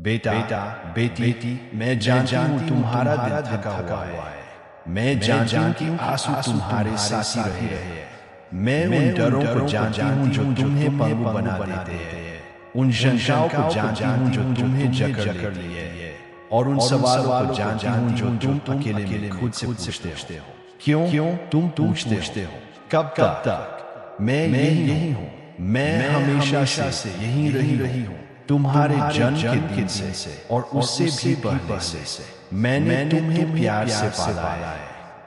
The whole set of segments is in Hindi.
बेटा बेटी, मैं जानती हूँ तुम्हारा दिल थका हुआ है। मैं जानती हूँ कि आंसू तुम्हारे साथी रहे हैं। मैं उन डरों को जानती हूँ जो तुम्हें पंगु बना देते हैं। उन शंकाओं को जानती हूँ जो तुम्हें जकड़ लिए है। और उन सवालों को जानती हूँ जो तुम अकेले में खुद से पूछते हो। क्यों तुम पूछते हो कब तक? मैं यही हूँ। मैं हमेशा से यही रही हूँ, तुम्हारे जन्म के दिन से और उससे भी पहले से। मैंने तुम्हें प्यार से पाला है।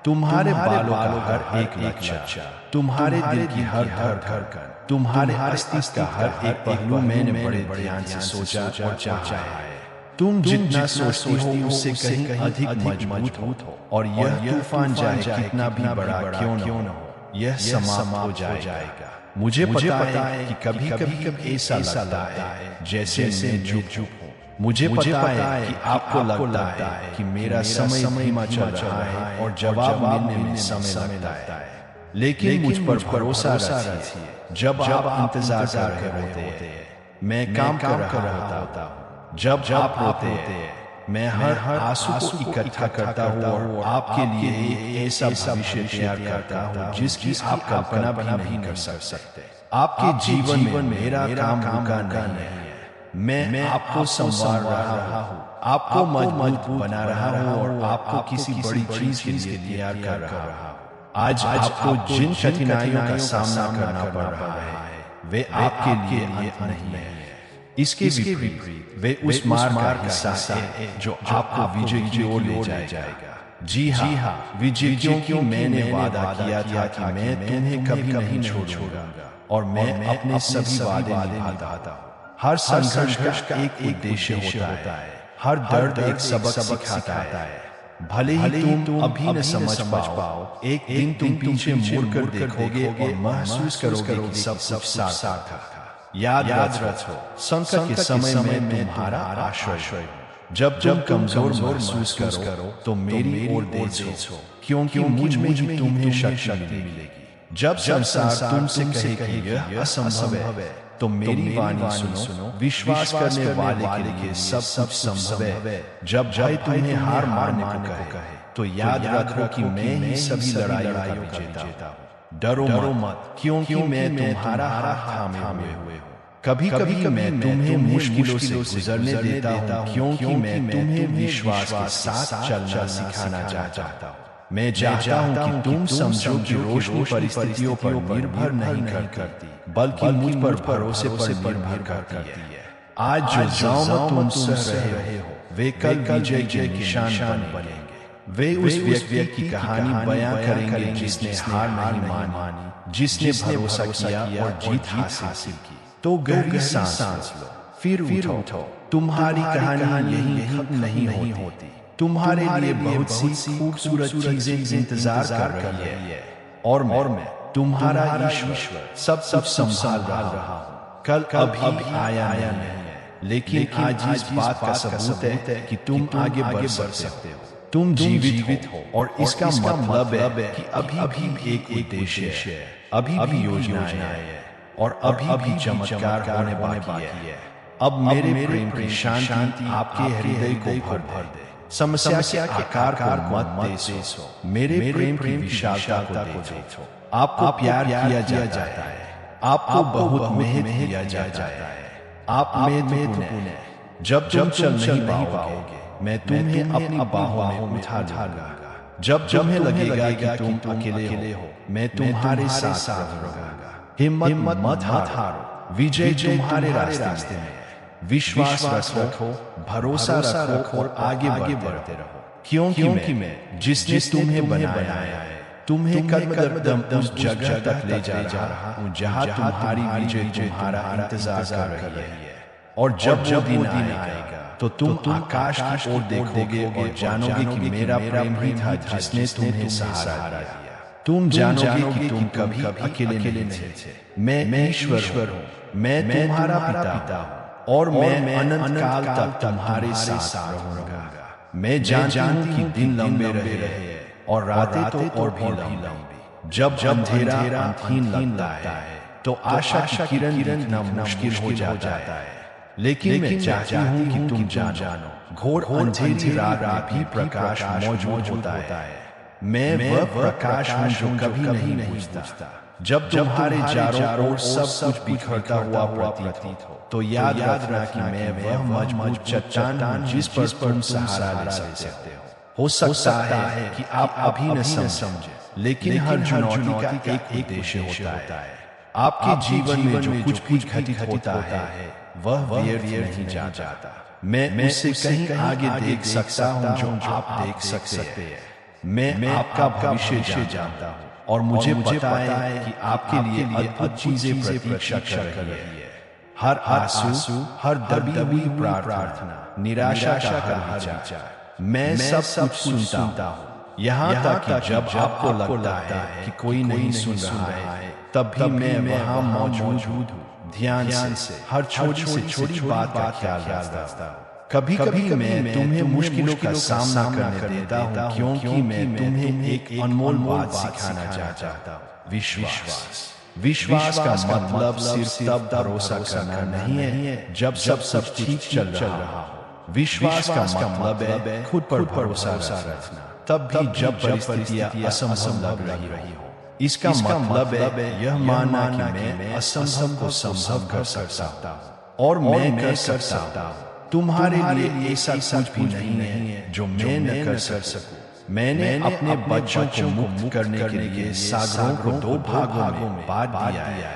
तुम्हारे बालों का हर एक लच्छा, तुम्हारे दिल की हर धड़कन, तुम्हारे अस्तित्व का हर एक पहलू मैंने बड़े ध्यान से सोचा और चाहा है। तुम जितना सोचती हो उससे कहीं अधिक मजबूत हो। और यह तूफान चाहे कितना भी बड़ा क्यों न हो, यह समाप्त हो जाएगा। मुझे पता है कि कभी कभी ऐसा लगता है जैसे मैं चुप हूँ। मुझे पता है कि आपको लगता है कि मेरा समय धीमा चल रहा है और जवाब मिलने में समय लगता है। लेकिन मुझ पर भरोसा रखिए, जब आप इंतजार कर रहे होते हैं मैं काम कर रहा होता हूँ। जब आप रोते हैं मैं हर आंसू को इकट्ठा करता हूँ और आपके लिए ऐसा भविष्य तैयार करता हूँ जिसकी आप कल्पना भी नहीं कर सकते। आपके जीवन में मेरा काम रुका नहीं है। मैं आपको संवार रहा हूँ, आपको मजबूत बना रहा हूँ और आपको किसी बड़ी चीज के लिए तैयार कर रहा हूँ। आज आपको जिन कठिनाइयों का सामना करना पड़ रहा है वे आपके लिए नहीं है। इसके विपरीत वे उस मार्ग का हिस्सा है जो आपको विजय की ओर ले जाएगा। जी हाँ, विजय, क्योंकि मैंने वादा किया था कि मैं तुम्हें कभी नहीं छोड़ूंगा और मैं अपने सभी वादे निभाता हूँ। हर संघर्ष का एक उद्देश्य होता है, हर दर्द एक सबक सिखाता है। भले ही तुम अभी न समझ पाओ, एक दिन तुम पीछे मुड़कर देखोगे और महसूस करोगे कि सब सार्थक था। याद रखो, संकट के समय में तुम्हारा आश्रय हूँ। जब कमजोर महसूस करो तो मेरी ओर देखो, क्योंकि मुझ में ही तुम्हें शक्ति मिलेगी। जब संसार तुमसे कहे कि यह असंभव है तो मेरी वाणी सुनो। विश्वास करने वाले के लिए सब संभव है। जब तुम्हें हार मारने को कहे तो याद रखो कि मैं ही सभी लड़ाइयों का विजेता हूँ। डरो मत, क्योंकि मैं तुम्हारा हाथ थामे हुए हूँ। कभी मैं तुम्हें मुश्किलों से गुजरने देता हूँ, क्योंकि मैं तुम्हें विश्वास के साथ चलना सिखाना चाहता हूँ। मैं चाहता हूँ कि तुम समझो कि रोशनी परिस्थितियों पर निर्भर नहीं करती, बल्कि मुझ पर भरोसे पर निर्भर करती है। आज जो ज़ाम तुम सह रहे हो वे कल विजय के निशान बनेंगे। वे उस व्यक्ति की कहानी बयां करेंगे जिसने हार नहीं मानी, जिसने भरोसा किया और जीत हासिल की। तो गहरी सांस लो, फिर उठो। तुम्हारी कहानी यही खत्म नहीं होती। तुम्हारे लिए बहुत सी खूबसूरत चीजें इंतजार कर रही है और मैं तुम्हारा ईश्वर सब संभाल रहा हूँ। कल अभी आया नहीं है, लेकिन आज इस बात का सबूत है कि तुम आगे बढ़ सकते हो। तुम जीवित हो और इसका मतलब है कि अभी भी एक उद्देश्य है, अभी भी योजनाएं हैं और अभी भी चमत्कार होने बाकी है। अब मेरे प्रेम की शांति आपके हृदय को भर दे। समस्या के आकार को मत देखो, मेरे प्रेम की विशालता को देखो। आपको प्यार किया जाता है, आपको बहुत मेहनत किया जाता है। आप महत्वपूर्ण है। जब चल नहीं पाओगे मैं तुम्हें अपनी बाहों में उठा लूंगा। जब तुम्हें लगेगा कि तुम अकेले हो मैं तुम्हारे साथ रहूंगा। हिम्मत मत हारो, विजय तुम्हारे रास्ते में है। विश्वास रखो, भरोसा रखो और आगे बढ़ते रहो, क्योंकि मैं जिसने तुम्हें बनाया है तुम्हें कदम उस जगह तक ले जा रहा हूँ जहाँ तुम्हारी विजय तुम्हारा इंतजार कर रही है। और जब दिन आएगा तो तुम आकाश की ओर देखोगे और जानोगे कि मेरा प्रेम ही था जिसने तुम्हें सहारा दिया। तुम जानोगे कि तुम कभी अकेले नहीं थे। मैं ईश्वर हूँ, मैं तुम्हारा पिता हूँ और मैं अनंत काल तक तुम्हारे साथ रहूंगा। मैं जानती हूँ कि दिन लंबे रहे और रातें तो और भी लंबी। जब अंधेरा अंतहीन लगता है तो आशा की किरण दिखना मुश्किल हो जाता है। लेकिन मैं चाहती हूँ कि तुम जानो घोर अंधेरी रात में भी प्रकाश मौजूद होता है। मैं वह प्रकाश हूँ जो कभी नहीं बुझता। जब तुम्हारे चारों ओर सब कुछ बिखरता हुआ प्रतीत हो तो याद रखना कि मैं वह मजबूत चट्टान हूँ जिस पर तुम सहारा ले सकते हो। हो सकता है कि आप अभी न समझे, लेकिन हर चुनौती का एक उद्देश्य होता है। आपके जीवन में जो कुछ भी घटित होता है वह व्यर्थ नहीं जाता। मैं उससे कहीं आगे देख सकता हूँ जो आप देख सकते हैं। मैं आपका भविष्य जानता हूँ और मुझे पता है कि आपके लिए अद्भुत चीजें प्रतीक्षा कर रही है। हर आंसू, हर दबी हुई प्रार्थना, निराशा का हर विचार, मैं सब कुछ सुनता हूँ। यहाँ तक कि जब आपको लगता है कि कोई नहीं सुन रहा है, तब भी मैं वहाँ मौजूद हूँ। ध्यान से हर छोटी से छोटी बात का ख्याल रखता हूँ। कभी कभी मैं तुम्हें मुश्किलों का सामना करने देता हूँ क्योंकि मैं तुम्हें एक अनमोल बात सिखाना चाहता हूँ। विश्वास का मतलब सिर्फ तब भरोसा करना नहीं है जब सब ठीक चल रहा हो। विश्वास का मतलब है खुद पर भरोसा रखना तब भी जब परिस्थितियां असंभव लग रही हो। इसका मतलब है यह मानना कि मैं असंभव को संभव कर सकता हूँ और मैं कर सकता हूँ। तुम्हारे लिए ऐसा कुछ भी नहीं है जो मैं न कर सकूं। मैंने अपने बच्चों को मुक्त करने के लिए सागरों को दो भागों में बांट दिया है।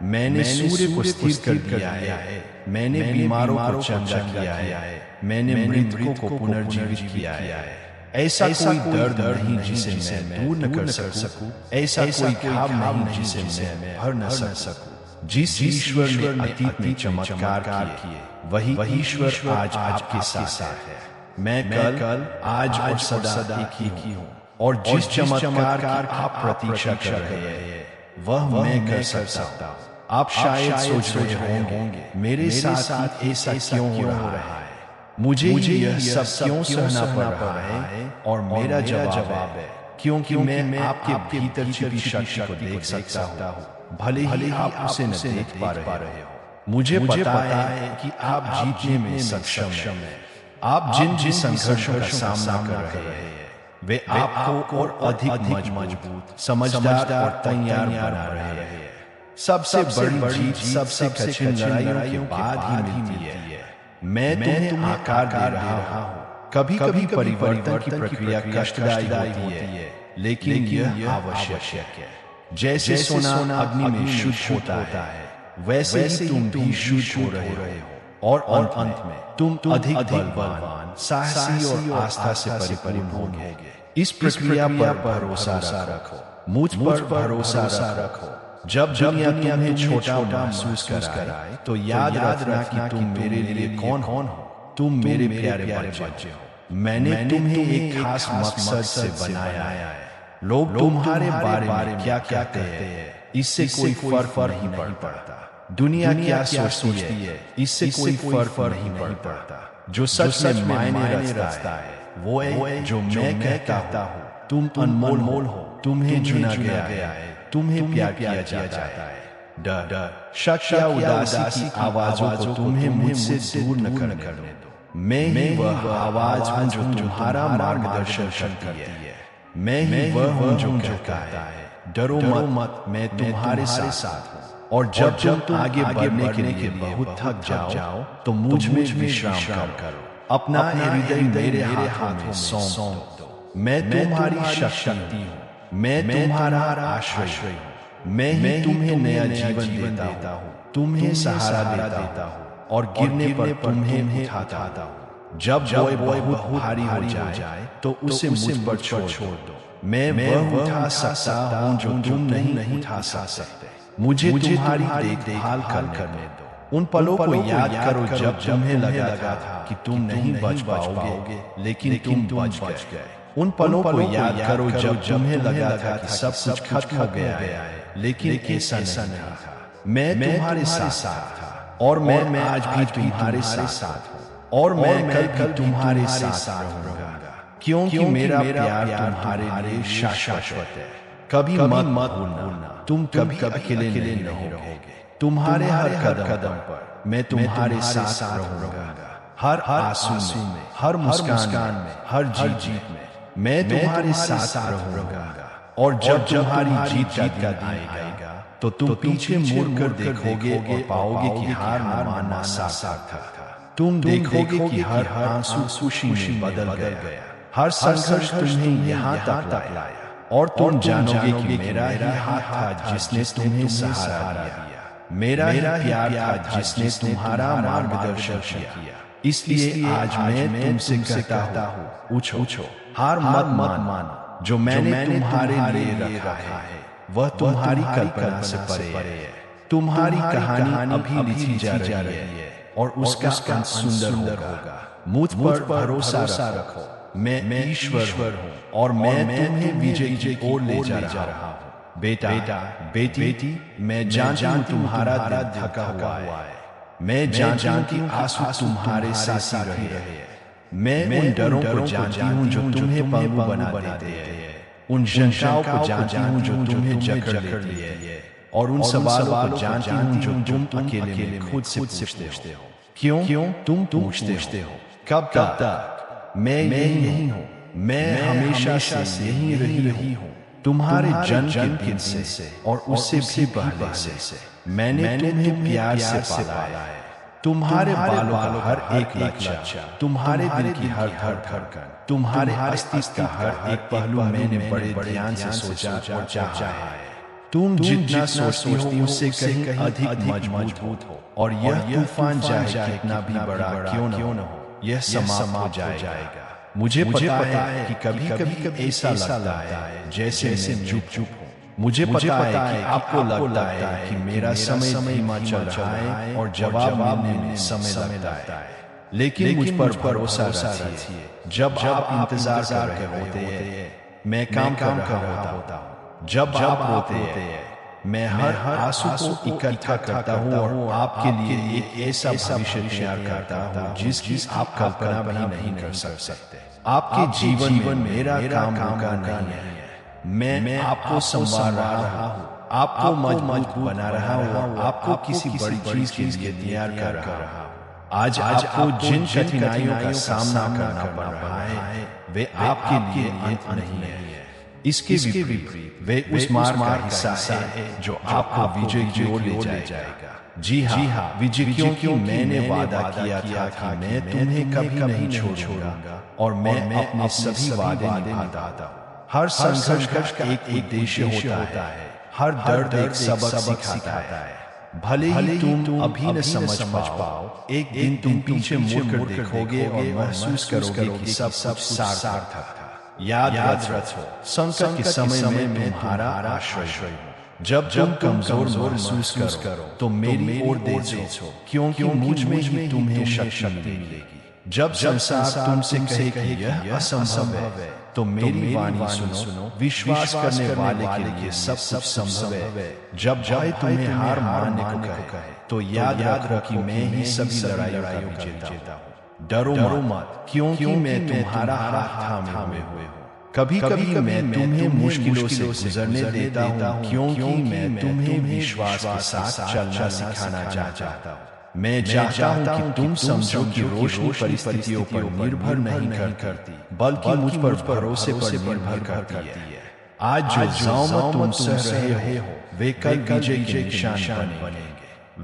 मैंने सूर्य को स्थिर कर दिया है। मैंने बीमारों को चंगा किया है। मैंने मृतकों को पुनर्जीवित किया है। ऐसा कोई दर्द नहीं जिसे मैं दूर न कर सकूं। ऐसा कोई घाव नहीं जिसे मैं भर न सकूं। जिस ईश्वर ने अतीत में चमत्कार किए वही ईश्वर आज आपके साथ है। मैं कल, आज और सदा एक ही हूँ और जिस चमत्कार की आप प्रतीक्षा कर रहे हैं वह मैं कर सकता हूँ। आप शायद सोच रहे होंगे मेरे साथ ऐसा क्यों हो रहा है, मुझे यह सब क्यों सहना पड़ रहा है। और मेरा जवाब है क्योंकि मैं आपके भीतर छिपी शक्ति को देख सकता हूँ, भले ही आप उसे न देख पा रहे हो। मुझे पता है कि आप जीतने में सक्षम हैं। आप जिन संघर्षों का सामना कर रहे हैं वे आपको और अधिक मजबूत, समझदार और तैयार बना रहे हैं। सबसे बड़ी जीत सबसे कठिन लड़ाइयों के बाद ही मिलती है। मैं तुम्हें आकार दे रहा हूँ। कभी कभी परिवर्तन की प्रक्रिया कष्टदायी होती है, लेकिन यह आवश्यक है। जैसे सोना अग्नि में शुद्ध होता है वैसे ही तुम भी शुद्ध हो रहे हो और अंत में तुम अधिक बलवान, साहसी और आस्था से परिपूर्ण होगे। इस प्रक्रिया पर भरोसा रखो, मुझ पर भरोसा रखो। जब दुनिया तुम्हें छोटा महसूस कराए तो याद रखना कि तुम मेरे लिए कौन हो। तुम मेरे प्यारे बच्चे हो। मैंने तुम्हें एक खास मकसद से बनाया है। लोग तुम्हारे बारे में क्या कहते हैं इससे कोई फर्क नहीं पड़ता। दुनिया क्या सोचती है इससे कोई फर्क नहीं पड़ता। जो सच में मायने रखता है वो है जो मैं कहता हूँ। तुम अनमोल हो, तुम्हें चुना गया है, तुम्हें प्यार किया जाता है। डर, शक या उदासी की आवाजों को तुम्हें मुझसे दूर न करने दो। मैं ही वह आवाज हूँ जो तुम्हारा मार्गदर्शन करती है। मैं ही वह हूँ जो कहता है डरो मत, मैं तुम्हारे साथ हूँ। और जब तुम आगे बढ़ने के लिए बहुत थक जाओ तो मुझ में विश्राम करो। अपना हृदय मेरे हाथों में सौंप दो। मैं तुम्हारी शक्ति हूँ, मैं तुम्हारा आश्रय हूँ। मैं ही तुम्हें नया जीवन देता हूँ, तुम्हें सहारा देता हूँ और गिरने पर तुम्हें उठाता हूँ। जब बहुत भारी हो जाए तो उसे मुझ पर छोड़ दो। मैं वह उठा सकता हूँ जो तुम नहीं उठा सकते। मुझे तुम्हारी देखभाल करने दो। उन पलों को याद करो जब तुम्हें लगा था कि तुम नहीं बच पाओगे, लेकिन तुम बच गए। उन पलों को याद करो जब तुम्हें लगा था कि सब कुछ खत्म हो गया है, लेकिन ऐसा नहीं था। मैं तुम्हारे साथ था और मैं आज भी तुम्हारे साथ हूँ और मैं कल तुम्हारे साथ रहूंगा, क्योंकि मेरा प्यार तुम्हारे लिए शाश्वत है। कभी मत भूलना, तुम कभी अकेले नहीं रहोगे। तुम्हारे हर कदम पर मैं तुम्हारे साथ रहूंगा। हर आंसू में, हर मुस्कान में, हर जीत में मैं तुम्हारे साथ रहूंगा। और जब तुम्हारी जीत का दिन आएगा तो तुम पीछे मुड़कर देखोगे और पाओगे कि हार मानना सार्थक था। तुम देखोगे कि हर आंसू खुशी में बदल गया, हर संघर्ष तुम्हें यहाँ तक लाया, और तुम जानोगे कि मेरा ही हाथ था जिसने तुम्हें सहारा दिया, मेरा ही प्यार था जिसने तुम्हारा मार्गदर्शन किया। इसलिए आज मैं तुमसे कहता हूँ, उछो, हार मत मानो। जो मैंने तुम्हारे लिए रखा है वह तुम्हारी कल्पना से परे है। तुम्हारी कहानी अभी लिखी जा रही है और उसका अंत सुंदर होगा। मुझ पर भरोसा रखो, मैं ईश्वर हूँ और मैं तुम्हें विजय की ओर ले जा रहा हूँ। बेटा, बेटी, मैं जानता हूँ तुम्हारा दिल थका हुआ है। मैं जानता हूँ कि आंसू तुम्हारे साथ रहे। मैं उन डरों को जानती हूँ जो तुम्हें पंगु बना देते हैं, उन शंकाओं को जानती हूँ जो तुम्हें जकड़ लेती है, और उन सवालों को जानती हूँ जो तुम अकेले में खुद से पूछते हो। क्यों तुम पूछते हो कब तक? मैं यही हूँ, मैं हमेशा से यही रही हूँ, तुम्हारे जन्म के दिन से और उससे भी पहले से। मैंने तुम्हें प्यार से पाला है। तुम्हारे बालों का हर एक लच्छा, तुम्हारे दिल की हर धड़कन, तुम्हारे अस्तित्व का हर एक पहलू मैंने बड़े ध्यान से सोचा और चाहा है। तुम जितना सोचती हो उससे कहीं अधिक मजबूत हो, और यह तूफान चाहे कितना भी बड़ा क्यों न हो, यह समाप्त हो जाएगा। मुझे पता है कि कभी ऐसा लगता है जैसे मैं चुप हूँ। मुझे पता है कि आपको लगता है कि मेरा समय धीमा चल रहा है और जवाब मिलने में समय लगता है, लेकिन मुझ पर भरोसा रखिए। जब आप इंतजार कर रहे होते हैं मैं काम कर रहा होता हूँ। जब आप रोते हैं मैं हर आंसू को इकट्ठा करता हूँ और आपके लिए एक ऐसा भविष्य तैयार करता हूँ जिसकी आप कल्पना भी नहीं कर सकते। आपके जीवन में मेरा काम रुका नहीं है। मैं आपको संवार रहा हूँ, आपको मजबूत बना रहा हूँ, आपको किसी बड़ी चीज के लिए तैयार कर रहा हूँ। आज आपको जिन कठिनाइयों का सामना करना पड़ रहा है वे आपके लिए अंत नहीं है। इसके विपरीत वे उस मार्ग का हिस्सा है जो आपको विजय की ओर ले जाएगा। जी हाँ, विजय, क्योंकि मैंने वादा किया था कि मैं तुम्हें कभी नहीं छोड़ूंगा और मैं अपने सभी वादे निभाता हूँ। हर संघर्ष का एक उद्देश्य होता है, हर दर्द एक सबक सिखाता है। भले ही तुम अभी न समझ पाओ, एक दिन तुम पीछे मुड़कर देखोगे और महसूस करोगे कि सब सार्थक था। याद रखो, संकट के समय में तुम्हारा आश्रय हूँ। जब तुम कमजोर महसूस करो तो मेरी ओर देखो, क्योंकि मुझ में ही तुम्हें शक्ति मिलेगी। जब संसार तुमसे कहे कि यह असंभव है तो मेरी वाणी सुनो। विश्वास करने वाले के लिए सब कुछ संभव है। जब तुम्हें हार मानने को कहे तो याद रखो कि मैं ही सभी लड़ाइयों का विजेता हूँ। डरो मत, क्योंकि मैं तुम्हारा हाथ थामे हुए हूँ। कभी मैं तुम्हें मुश्किलों से गुजरने देता हूँ, क्योंकि मैं तुम्हें विश्वास के साथ चलना सिखाना चाहता हूँ। मैं चाहता हूं कि तुम समझो कि रोशनी परिस्थितियों पर निर्भर नहीं करती, बल्कि मुझ पर भरोसे पर निर्भर करती है। आज जो ज़ामत तुम सह रहे हो वे कल विजय के निशान बनेंगे।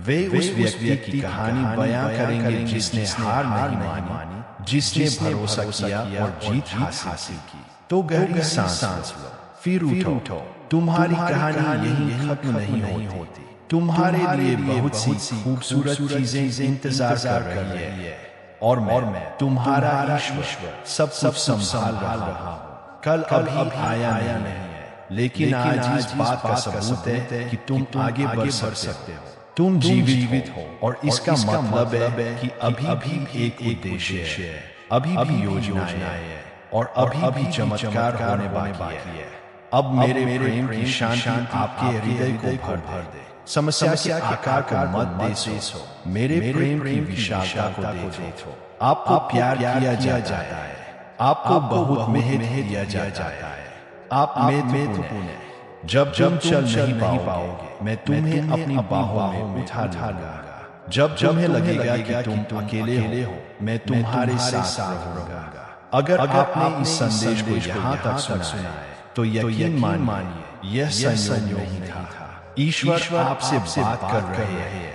वे उस व्यक्ति की कहानी बयां करेंगे जिसने हार नहीं मानी, जिसने भरोसा किया और जीत हासिल की। तो गहरी सांस लो, फिर उठो। तुम्हारी कहानी यही खत्म नहीं होती। तुम्हारे लिए बहुत सी खूबसूरत चीजें इंतजार कर रही है, और मैं तुम्हारा ईश्वर सब कुछ संभाल रहा हूँ। कल अभी आया नहीं है, लेकिन आज इस बात का सबूत है कि तुम आगे बढ़ सकते हो। तुम जीवित हो, और इसका मतलब है कि अभी भी एक उद्देश्य है, अभी भी योजनाएं हैं, और अभी भी चमत्कार होने बाकी है। अब मेरे प्रेम की शांति आपके हृदय को भर दे। समस्या के आकार को मत देखो, मेरे प्रेम की विशालता को देखो। आपको प्यार किया जाता है, आपको बहुत मेहनत दिया जाता है, आप महत्वपूर्ण हैं। जब तुम चल नहीं पाओगे मैं तुम्हें अपनी बाहों में उठा लूंगा। जब तुम्हें लगेगा कि तुम अकेले हो मैं तुम्हारे साथ रहूंगा। अगर आपने इस संदेश को यहाँ तक सुना है तो यकीन मानिए यह संयोग नहीं था। ईश्वर आपसे बात कर रहे हैं।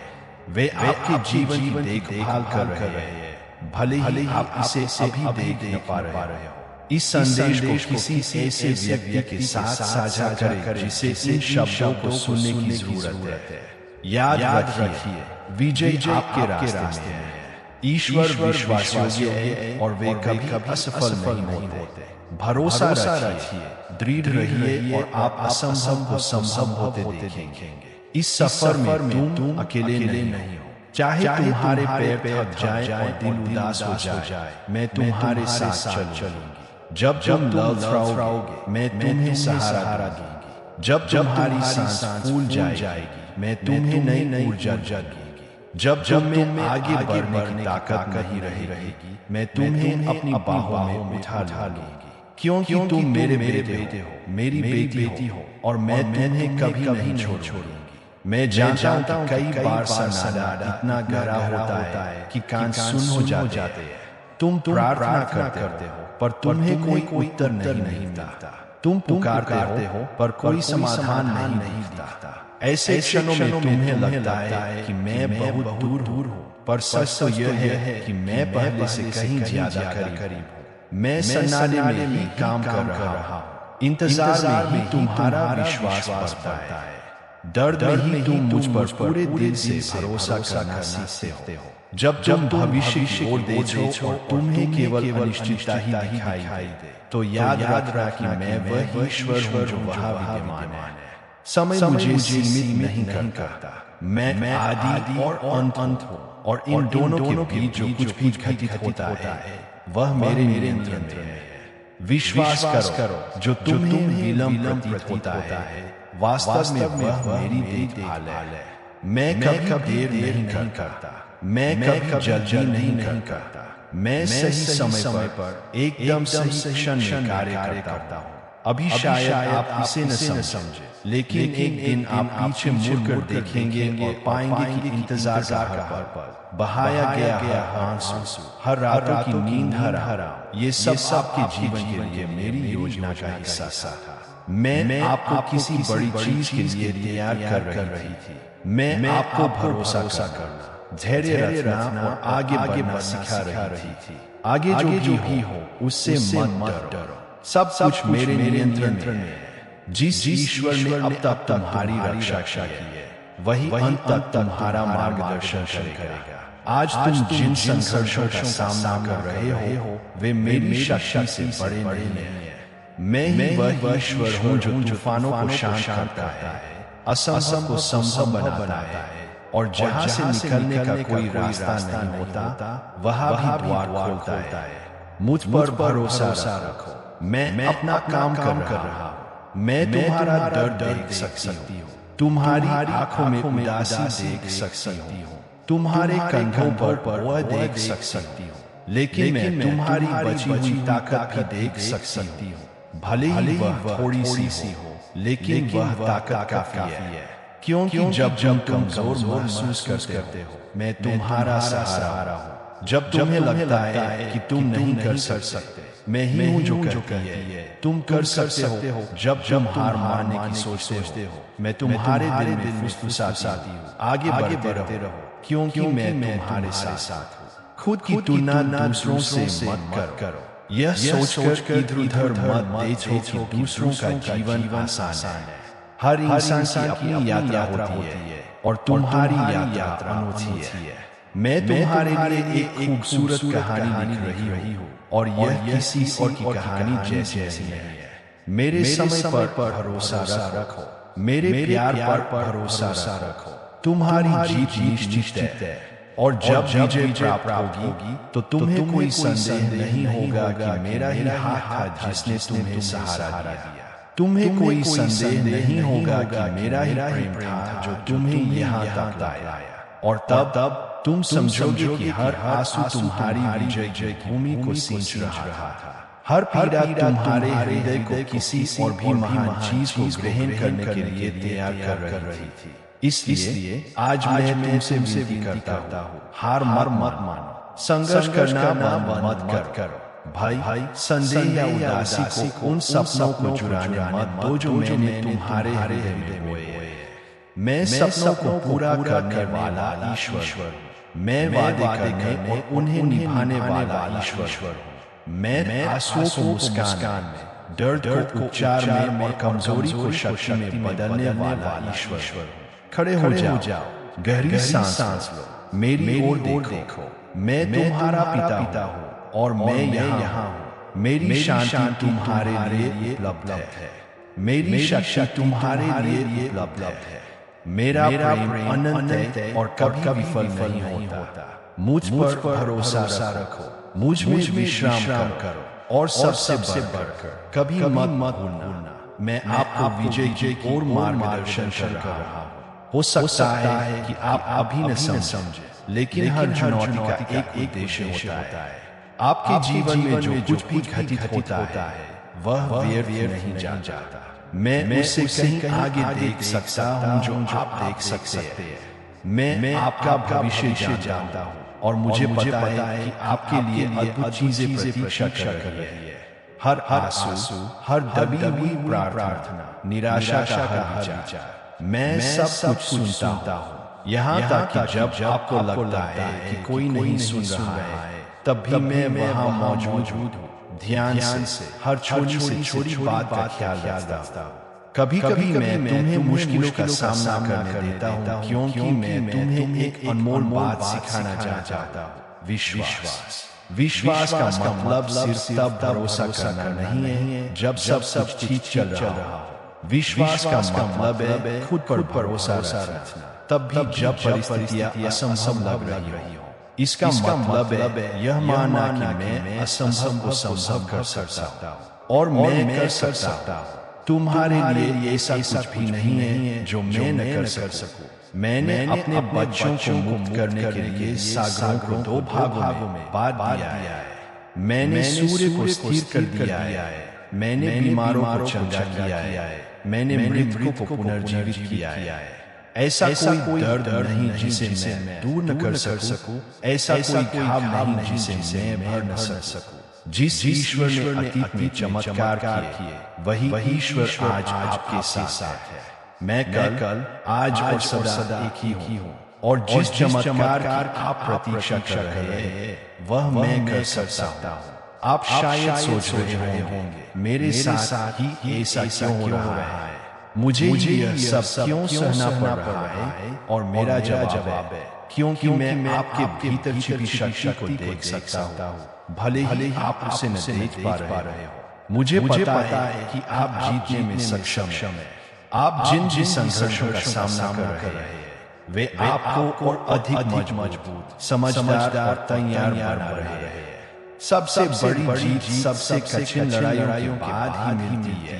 वे आपके जीवन की देखभाल कर रहे हैं, भले ही आप इसे अभी देख न पा रहे हो। इस संदेश को किसी ऐसे व्यक्ति के साथ साझा करें जिसे इन शब्दों को सुनने की जरूरत है। याद रखिए विजय आपके रास्ते में है। ईश्वर विश्वासयोग्य है और वे कभी असफल नहीं होते। भरोसा रखिए, दृढ़ रहिए और आप असंभव को संभव होते देखेंगे। इस सफर में तुम अकेले नहीं हो। चाहे तुम्हारे पैर थक जाए और दिल उदास हो जाए, मैं तुम्हारे साथ चलूंगी। जब तुम लड़खड़ाओगे मैं तुम्हें सहारा दूंगी। जब तुम्हारी सांस फूल जाएगी मैं तुम्हें नई ऊर्जा दूंगी। जब तुम आगे बढ़ने की ताकत नहीं रहेगी मैं तुम्हें अपनी बाहों में उठा लूंगी। क्योंकि तुम मेरे बेटे हो, मेरी बेटी हो और मैं तुम्हें कभी नहीं छोड़ूंगी। मैं जानता हूँ कई बार सनादा इतना गहरा होता है कि कान सुन हो जाते हैं। तुम प्रार्थना करते हो पर तुम्हें कोई उत्तर नहीं मिलता। तुम पुकारते हो पर कोई समाधान नहीं दिखता। ऐसे क्षणों में तुम्हें लगता है कि मैं बहुत दूर हूँ, पर सच तो यह है कि मैं पहले से कहीं ज्यादा करीब हूँ। मैं सन्नाटे में ही काम कर रहा हूँ। इंतजार में ही तुम्हारा विश्वास बढ़ता है। दर्द में ही तुम मुझ पर पूरे दिल से भरोसा करना सीखते हो। जब भविष्य की ओर देखो और तुम्हें केवल अनिश्चितता ही दिखाई दे तो याद रखना कि मैं वह ईश्वर हूँ जो वहाँ विद्यमान है। समय मुझे सीमित नहीं करता। मैं आदि और अंत हूँ और इन दोनों के बीच जो कुछ भी घटित होता है वह मेरे नियंत्रण में है। विश्वास करो जो तुम्हें विलंब प्रतीत होता है वास्तव में वह मेरी देखभाल है। मैं कभी देर नहीं करता, मैं कभी जल्दी नहीं करता। मैं सही समय पर एकदम सही क्षण में कार्य करता हूँ। अभी शायद आप इसे न समझे, लेकिन एक दिन आप पीछे मुड़कर देखेंगे और पाएंगे कि इंतजार पर बहाया गया आंसू, हर रातों की नींद हराम, ये सब आपके जीवन के लिए मेरी योजना का हिस्सा था। मैं आपको किसी बड़ी चीज के लिए तैयार कर रही थी। मैं आपको भरोसा करना, धैर्य रखना और आगे बढ़ना सिखा रही थी। आगे जो भी हो उससे मत डरो। सब कुछ मेरे नियंत्रण में है। जिस ईश्वर ने अब तक तुम्हारी रक्षा की है वही अंत तक तुम्हारा मार्गदर्शन करेगा। आज तुम जिन संघर्षों का सामना कर रहे हो वे मेरी शक्ति से बड़े नहीं है। मैं ही वह ईश्वर हूँ जो तूफानों को शांत करता है, असंभव को संभव बनाता है और जहाँ से निकलने का कोई रास्ता नहीं होता वहाँ भी द्वार खोलता है। मुझ पर भरोसा रखो। मैं अपना काम कर रहा हूँ। मैं तुम्हारा दर्द देख सकती हूँ, तुम्हारी आंखों में उदासी देख सकती हूँ, तुम्हारे कंधों पर वह देख सकती हूँ, लेकिन मैं तुम्हारी बची हुई ताकत भी देख सकती हूँ। भले ही वह थोड़ी सी हो लेकिन वह ताकत काफी है। क्योंकि जब कमजोर महसूस करते हो मैं तुम्हारा सहारा हूँ। जब तुम्हें लगता है कि तुम नहीं कर सकते मैं ही हूँ जो कहती है तुम कर सकते हो। जब हार मानने की सोचते हो मैं तुम्हारे दिल में फुसफुसाती हूँ आगे बढ़ते रहो क्योंकि मैं तुम्हारे साथ हूँ। खुद की तुलना दूसरों से मत करो। यह सोचकर इधर उधर मत देखो कि दूसरों का जीवन आसान है। हर इंसान की अपनी यात्रा होती है और तुम्हारी यात्रा अनोखी है। मैं तुम्हारे लिए एक खूबसूरत कहानी लिख रही हूँ और यह किसी और की कहानी जैसी नहीं है। मेरे समय पर भरोसा रखो, मेरे प्यार पर भरोसा रखो। तुम्हारी जीत निश्चित है और जब विजय प्राप्त होगी तो तुम्हें कोई संदेह नहीं होगा कि मेरा ही हाथ था जिसने तुम्हें सहारा दिया। तुम्हें कोई संदेह नहीं होगा कि मेरा ही प्रेम था जो तुम्हें यहाँ तक लाया। और तब तुम समझोगे कि हर आंसू तुम्हारी विजय भूमि को सींच रहा था। हर पीड़ा तुम्हारे हृदय को किसी और भी महान चीज को ग्रहण करने के लिए तैयार कर रही थी। इसलिए आज मैं तुमसे विनती करता हूँ, हार मत मानो, संघर्ष करना मत करो। भाई, संदेह या उदासी को उन सपनों को चुराने मत दो जो मैंने तुम्हारे हृदय में बोए हैं। मैं सपनों को पूरा करने वाला ईश्वर, मैं वादे करने और उन्हें निभाने वाला ईश्वर। मैं आंसुओं को मुस्कान में, दर्द को उपचार में और कमजोरी को शक्ति में बदलने वाला ईश्वर। खड़े हो जाओ, गहरी सांस लो, मेरी ओर देखो। मैं तुम्हारा पिता हूँ और मैं यहाँ हूँ। मेरी शांति तुम्हारे लिए उपलब्ध है, मेरी शक्ति तुम्हारे लिए उपलब्ध है। मेरा प्रेम अनंत है और कभी विफल नहीं होता। मुझ पर भरोसा रखो, मुझ में विश्राम करो और सबसे बढ़कर कभी मत भूलना, मैं आपको विजय की ओर मार्गदर्शन कर रहा हूँ। हो सकता है कि आप अभी न समझे, लेकिन हर चुनौती का एक उद्देश्य होता है। आपके जीवन में जो कुछ भी घटित होता है वह व्यर्थ नहीं जाता। मैं उसे कहीं आगे देख सकता हूँ जो आप देख सकते हैं। मैं आपका भविष्य जानता हूँ और मुझे पता है कि आपके लिए अद्भुत चीजें प्रतीक्षा कर रही है। हर आंसू, हर दबी हुई प्रार्थना, निराशा का हर विचार, मैं सब कुछ सुनता हूँ। यहाँ तक कि जब आपको लगता है कि कोई नहीं सुन रहा है, तब भी मैं वहाँ मौजूद हूँ। ध्यान से हर छोटी से छोटी बात का ख्याल रखता हूँ। कभी कभी मैं तुम्हें मुश्किलों का सामना करने देता हूँ क्योंकि मैं तुम्हें एक अनमोल बात सिखाना चाहता हूँ। विश्वास का मतलब सिर्फ तब भरोसा करना नहीं है जब सब ठीक चल रहा हो। विश्वास का मतलब है खुद पर भरोसा रखना तब भी जब परिस्थितियां असंभव लग रही हो। इसका मतलब है यह मानना कि मैं असंभव को संभव कर सकता हूँ और मैं कर सकता हूँ। तुम्हारे लिए ऐसा कुछ भी नहीं है जो मैं न कर सकूं। मैंने अपने बच्चों को मुक्त करने के लिए सागरों को दो भागों में बांट दिया है। मैंने सूर्य को स्थिर कर दिया है। मैंने बीमारों को चंगा किया है। मैंने मृतकों को पुनर्जीवित किया है। ऐसा कोई दर्द नहीं जिसे मैं दूर न कर सकूं। ऐसा कोई घाव नहीं जिसे मैं भर न सकूं। जिस ईश्वर ने अतीत में चमत्कार किए वही ईश्वर आज आपके साथ है। मैं कल आज और सदा एक ही हूँ और जिस चमत्कार की आप प्रतीक्षा कर रहे हैं वह मैं कर सकता हूँ। आप शायद सोच रहे होंगे मेरे साथ ही ऐसा क्यों हो रहा है, मुझे यह सब क्यों सहना पड़ रहा है। और मेरा जवाब है क्योंकि मैं आपके भीतर छिपी शक्ति को देख सकता हूँ, भले ही आप उसे न देख पा रहे हो। मुझे पता है कि आप जीतने में सक्षम हैं। आप जिन संघर्षों का सामना कर रहे हैं वे आपको और अधिक मजबूत, समझदार और तैयार बना रहे हैं। सबसे बड़ी जीत सबसे कठिन लड़ाइयों के बाद ही मिलती है।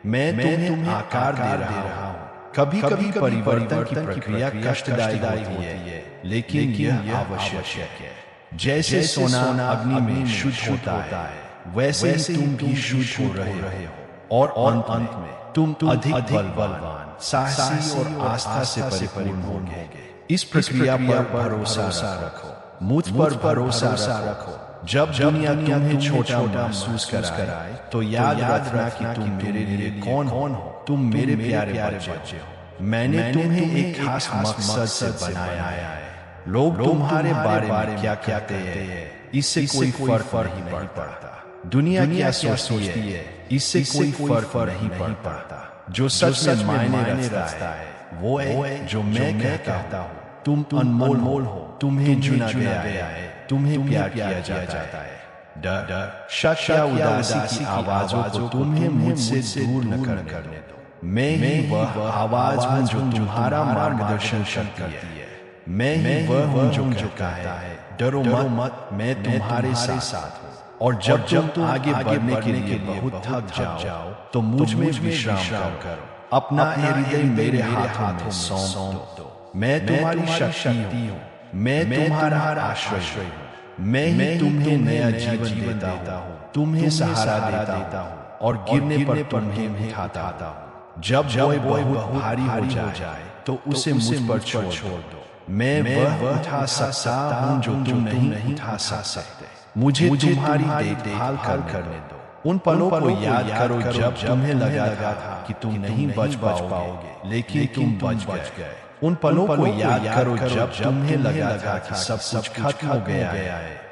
मैं तुम्हें आकार दे रहा हूँ। कभी कभी परिवर्तन की प्रक्रिया कष्टदायी होती है, लेकिन यह आवश्यक है। जैसे सोना अग्नि में शुद्ध होता है वैसे ही तुम भी शुद्ध हो रहे हो और अंत में तुम अधिक बलवान, साहसी और आस्था से परिपूर्ण होंगे। इस प्रक्रिया पर भरोसा रखो, मुझ पर भरोसा रखो। जब दुनिया तुम्हें छोटा महसूस कराए तो याद रखना कि तुम मेरे लिए कौन हो। तुम मेरे प्यारे बच्चे हो। मैंने तुम्हें एक खास मकसद से बनाया है। लोग तुम्हारे बारे में क्या कहते हैं इससे कोई फर्क नहीं पड़ता। दुनिया क्या सोचती है इससे कोई फर्क नहीं पड़ता। जो सच में मायने रखता है वो है जो मैं कहता हूँ। तुम अनमोल हो, तुम्हें चुना गया है, तुम्हें प्यार किया जाता है। डर, शक या उदासी की आवाजों को तुम्हें मुझसे दूर न करने दो। मैं ही वह आवाज हूँ जो तुम्हारा मार्गदर्शन करती है। मैं ही वह हूँ जो कहता है डरो मत, मैं तुम्हारे साथ हूँ। और जब तुम आगे बढ़ने के लिए बहुत थक जाओ तो मुझ में विश्राम करो। अपना हृदय मेरे हाथों में सौंप दो। मैं तुम्हारी शक्ति हूँ, मैं तुम्हारा आश्रय हूँ। मैं ही तुम्हें नया जीवन देता हूँ, तुम्हें सहारा देता हूँ और गिरने पर तुम्हें उठाता हूँ। जब बोझ बहुत भारी हो जाए तो उसे मुझ पर छोड़ दो। मैं वह उठा सकता हूँ जो तुम नहीं उठा सकते। मुझे तुम्हारी देखभाल करने दो। उन पलों को याद करो जब तुम्हें लगा था कि तुम नहीं बच पाओगे, लेकिन तुम बच गए। उन पलों को याद करो जब तुम्हें लगा था कि सब कुछ खत्म हो गया है,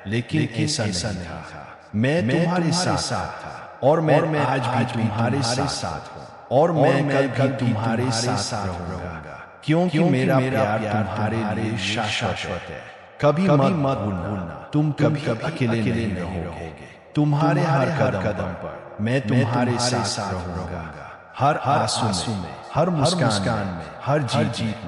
लेकिन ऐसा नहीं था। मैं तुम्हारे साथ था और मैं आज भी तुम्हारे साथ हूँ और मैं कल तुम्हारे साथ रहूंगा, क्योंकि मेरा प्यार तुम्हारे लिए शाश्वत है। कभी मत भूलना, तुम कभी अकेले नहीं रहोगे। तुम्हारे हर कदम पर मैं तुम्हारे साथ रहूंगा। हर आंसू में, हर मुस्कान में, हर जीत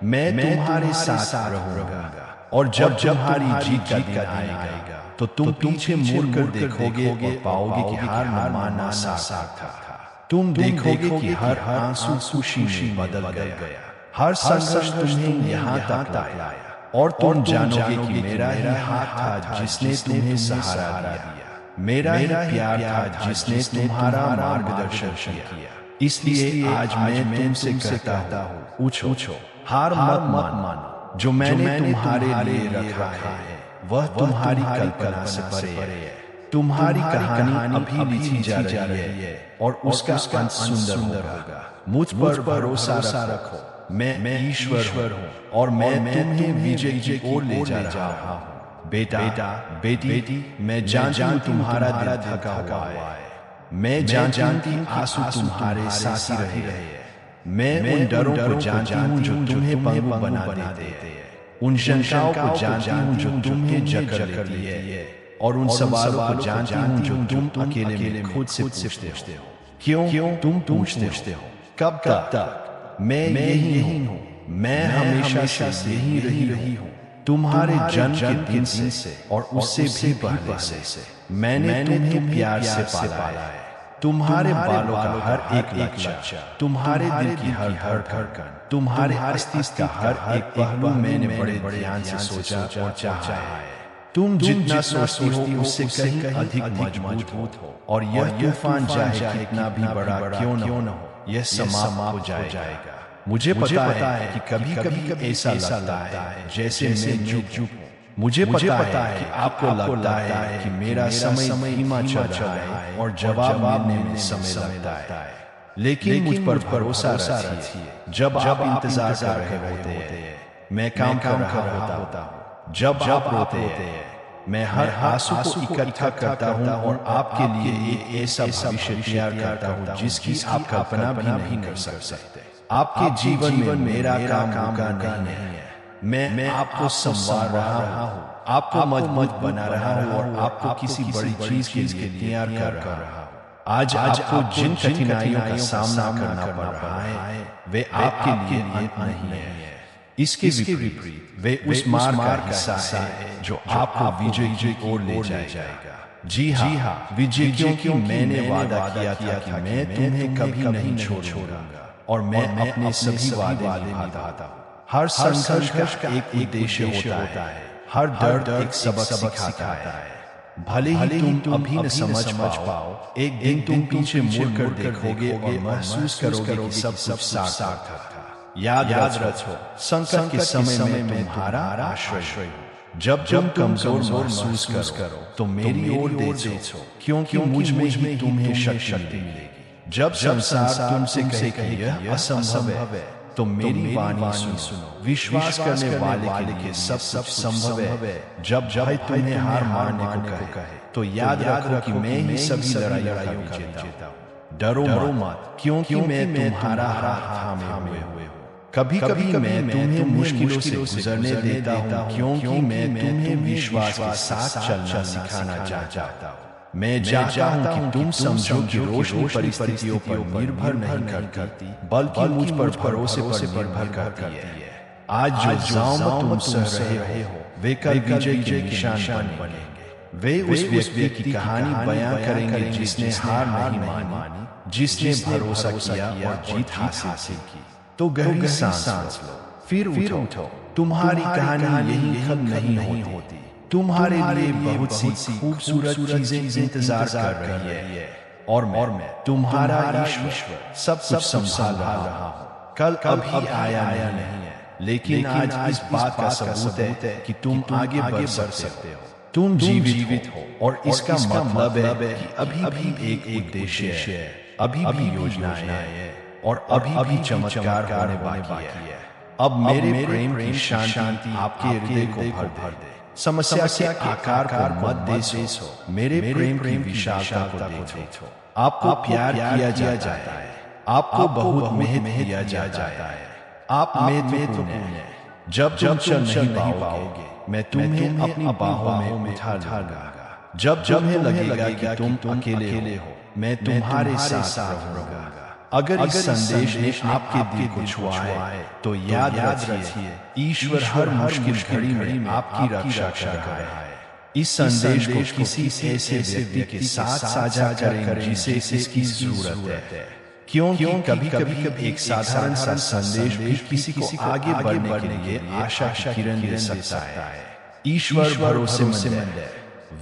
में मैं तुम्हारे साथ रहूंगा। और जब तुम्हारी जीत का दिन आएगा तो तुम पीछे मुड़कर देखोगे और पाओगे कि हार मानना सार्थक था। तुम देखोगे कि हर आंसू खुशी में बदल गया, हर संघर्ष तुम्हें यहाँ तक लाया और तुम जानोगे कि मेरा ही हाथ था जिसने तुम्हें सहारा दिया, मेरा ही प्यार था जिसने तुम्हारा मार्गदर्शन किया। इसलिए आज मैं तुमसे कहता हूँ, उछो, हार मत मानो। जो मैंने तुम्हारे लिए रखा है वह तुम्हारी कल्पना से परे है। तुम्हारी कहानी अभी लिखी जा रही है और उसका अंत सुंदर होगा। मुझ पर भरोसा रखो, मैं ईश्वर हूँ और मैं तुम्हें विजय की ओर ले जा रहा हूँ। बेटा, बेटी, मैं जानती हूँ तुम्हारा दिल थका हुआ है। मैं जानती हूँ आंसू तुम्हारे साथ ही रहे। मैं उन डरों को जानती हूँ जो तुम्हें पंगु बना देते हैं, उन शंकाओं को जानती हूँ जो तुम्हें जकड़ लेती है और उन सवालों को जानती हूँ जो तुम अकेले में खुद से पूछते हो। क्यों तुम पूछते हो कब तक? मैं यही हूँ, मैं हमेशा से यही रही हूँ। तुम्हारे जन्म के दिन से और उससे भी पहले से मैंने तुम्हें प्यार से पाला है। तुम्हारे बालों का हर एक लक्षण, तुम्हारे दिल की हर धड़कन, तुम्हारे अस्तित्व का हर एक पहलू मैंने बड़े ध्यान से सोचा और चाहा है। तुम जितना सोचती हो उससे कहीं अधिक मजबूत हो और यह तूफान चाहे कितना भी बड़ा क्यों न हो, यह समाप्त हो जाएगा। मुझे पता है कि कभी-कभी ऐसा लगता है जैसे मैं चुप हूँ। मुझे पता है कि आपको लगता है कि मेरा समय धीमा चल रहा है और जवाब मिलने में समय लगता है, लेकिन मुझ पर भरोसा रखिए। जब आप इंतजार कर रहे होते हैं, मैं काम कर रहा होता हूँ। जब आप रोते हैं, मैं हर आंसू को इकट्ठा करता हूँ और आपके लिए एक ऐसा भविष्य तैयार करता हूँ जिसकी आप कल्पना भी नहीं कर सकते। आपके जीवन में मेरा काम रुका नहीं है। मैं आपको संवार रहा हूँ, आपको मजबूत बना रहा हूँ और आपको किसी बड़ी चीज के लिए तैयार कर रहा हूँ। आज आपको जिन कठिनाइयों का सामना करना पड़ रहा है वे आपके लिए अंत नहीं है। इसके विपरीत वे उस मार्ग का हिस्सा है जो आपको विजय की ओर ले जाएगा। जी हाँ, विजय, क्योंकि मैंने वादा किया था कि मैं तुम्हें कभी नहीं छोड़ूंगा और मैं अपने सभी वादे निभाता हूँ। हर संघर्ष का एक उद्देश्य होता है, हर दर्द एक सबक सिखाता है। भले ही तुम अभी न समझ पाओ, एक दिन तुम पीछे मुड़कर देखोगे और महसूस करोगे कि सब कुछ सार्थक था। याद रखो, संकट के समय में तुम्हारा आश्रय हूँ। जब कमजोर महसूस करो तो मेरी ओर देखो, क्योंकि मुझ में ही तुम्हें शक्ति मिलेगी। जब संसार तुमसे कहे यह असंभव है तो मेरी वाणी सुनो। विश्वास करने वाले के लिए सब संभव है। जब तुम्हें हार मानने को कहे तो याद रखो कि मैं ही सभी लड़ाइयों का विजेता हूँ। डरो मत, क्योंकि मैं तुम्हारा हाथ थामे हुए हूँ। कभी मैं तुम्हें मुश्किलों से गुजरने देता हूँ, क्योंकि मैं तुम्हें विश्वास के साथ चलना सिखाना चाहता हूँ। मैं चाहता हूं कि तुम समझो कि रोशनी परिस्थितियों पर निर्भर नहीं करती, बल्कि मुझ पर भरोसे पर निर्भर करती है। आज जो जाम तुम सह रहे हो वे कल विजय के निशान बनेंगे। वे उस व्यक्ति की कहानी बयां करेंगे जिसने हार नहीं मानी, जिसने भरोसा किया और जीत हासिल की। तो गहरी सांस लो, फिर उठो। तुम्हारी कहानी यही खत्म नहीं होती। तुम्हारे लिए बहुत सी खूबसूरत चीजें इंतजार कर रही है, और मैं तुम्हारा ईश्वर सब कुछ संभाल रहा हूँ। कल अभी आया नहीं है, लेकिन आज इस बात का सबूत है कि तुम आगे बढ़ सकते हो। तुम जीवित हो, और इसका मतलब है कि अभी भी एक उद्देश्य है, अभी भी योजनाएं हैं, और अभी भी चमत्कार होने बाकी है। अब मेरे प्रेम की शांति आपके हृदय को भर दे। समस्या के आकार को मत देखो, मेरे प्रेम की विशालता को देखो। आपको प्यार किया जाता है, आपको बहुत मेहनत किया जाता है, आप महत्वपूर्ण हैं। जब तुम चल नहीं पाओगे, मैं तुम्हें अपनी बाहों में उठा लूंगा। जब तुम्हें लगेगा कि तुम अकेले हो, मैं तुम्हारे साथ रहूंगा। अगर इस संदेश ने आपके दिल को छुआ है, तो याद रखिए, ईश्वर हर मुश्किल घड़ी में आपकी रक्षा कर रहा है। इस संदेश को किसी ऐसे व्यक्ति के साथ साझा करें जिसे इसकी जरूरत है, क्योंकि कभी एक साधारण सा संदेश भी किसी को आगे बढ़ने के लिए आशा की किरण दे सकता है। ईश्वर भरोसेमंद है,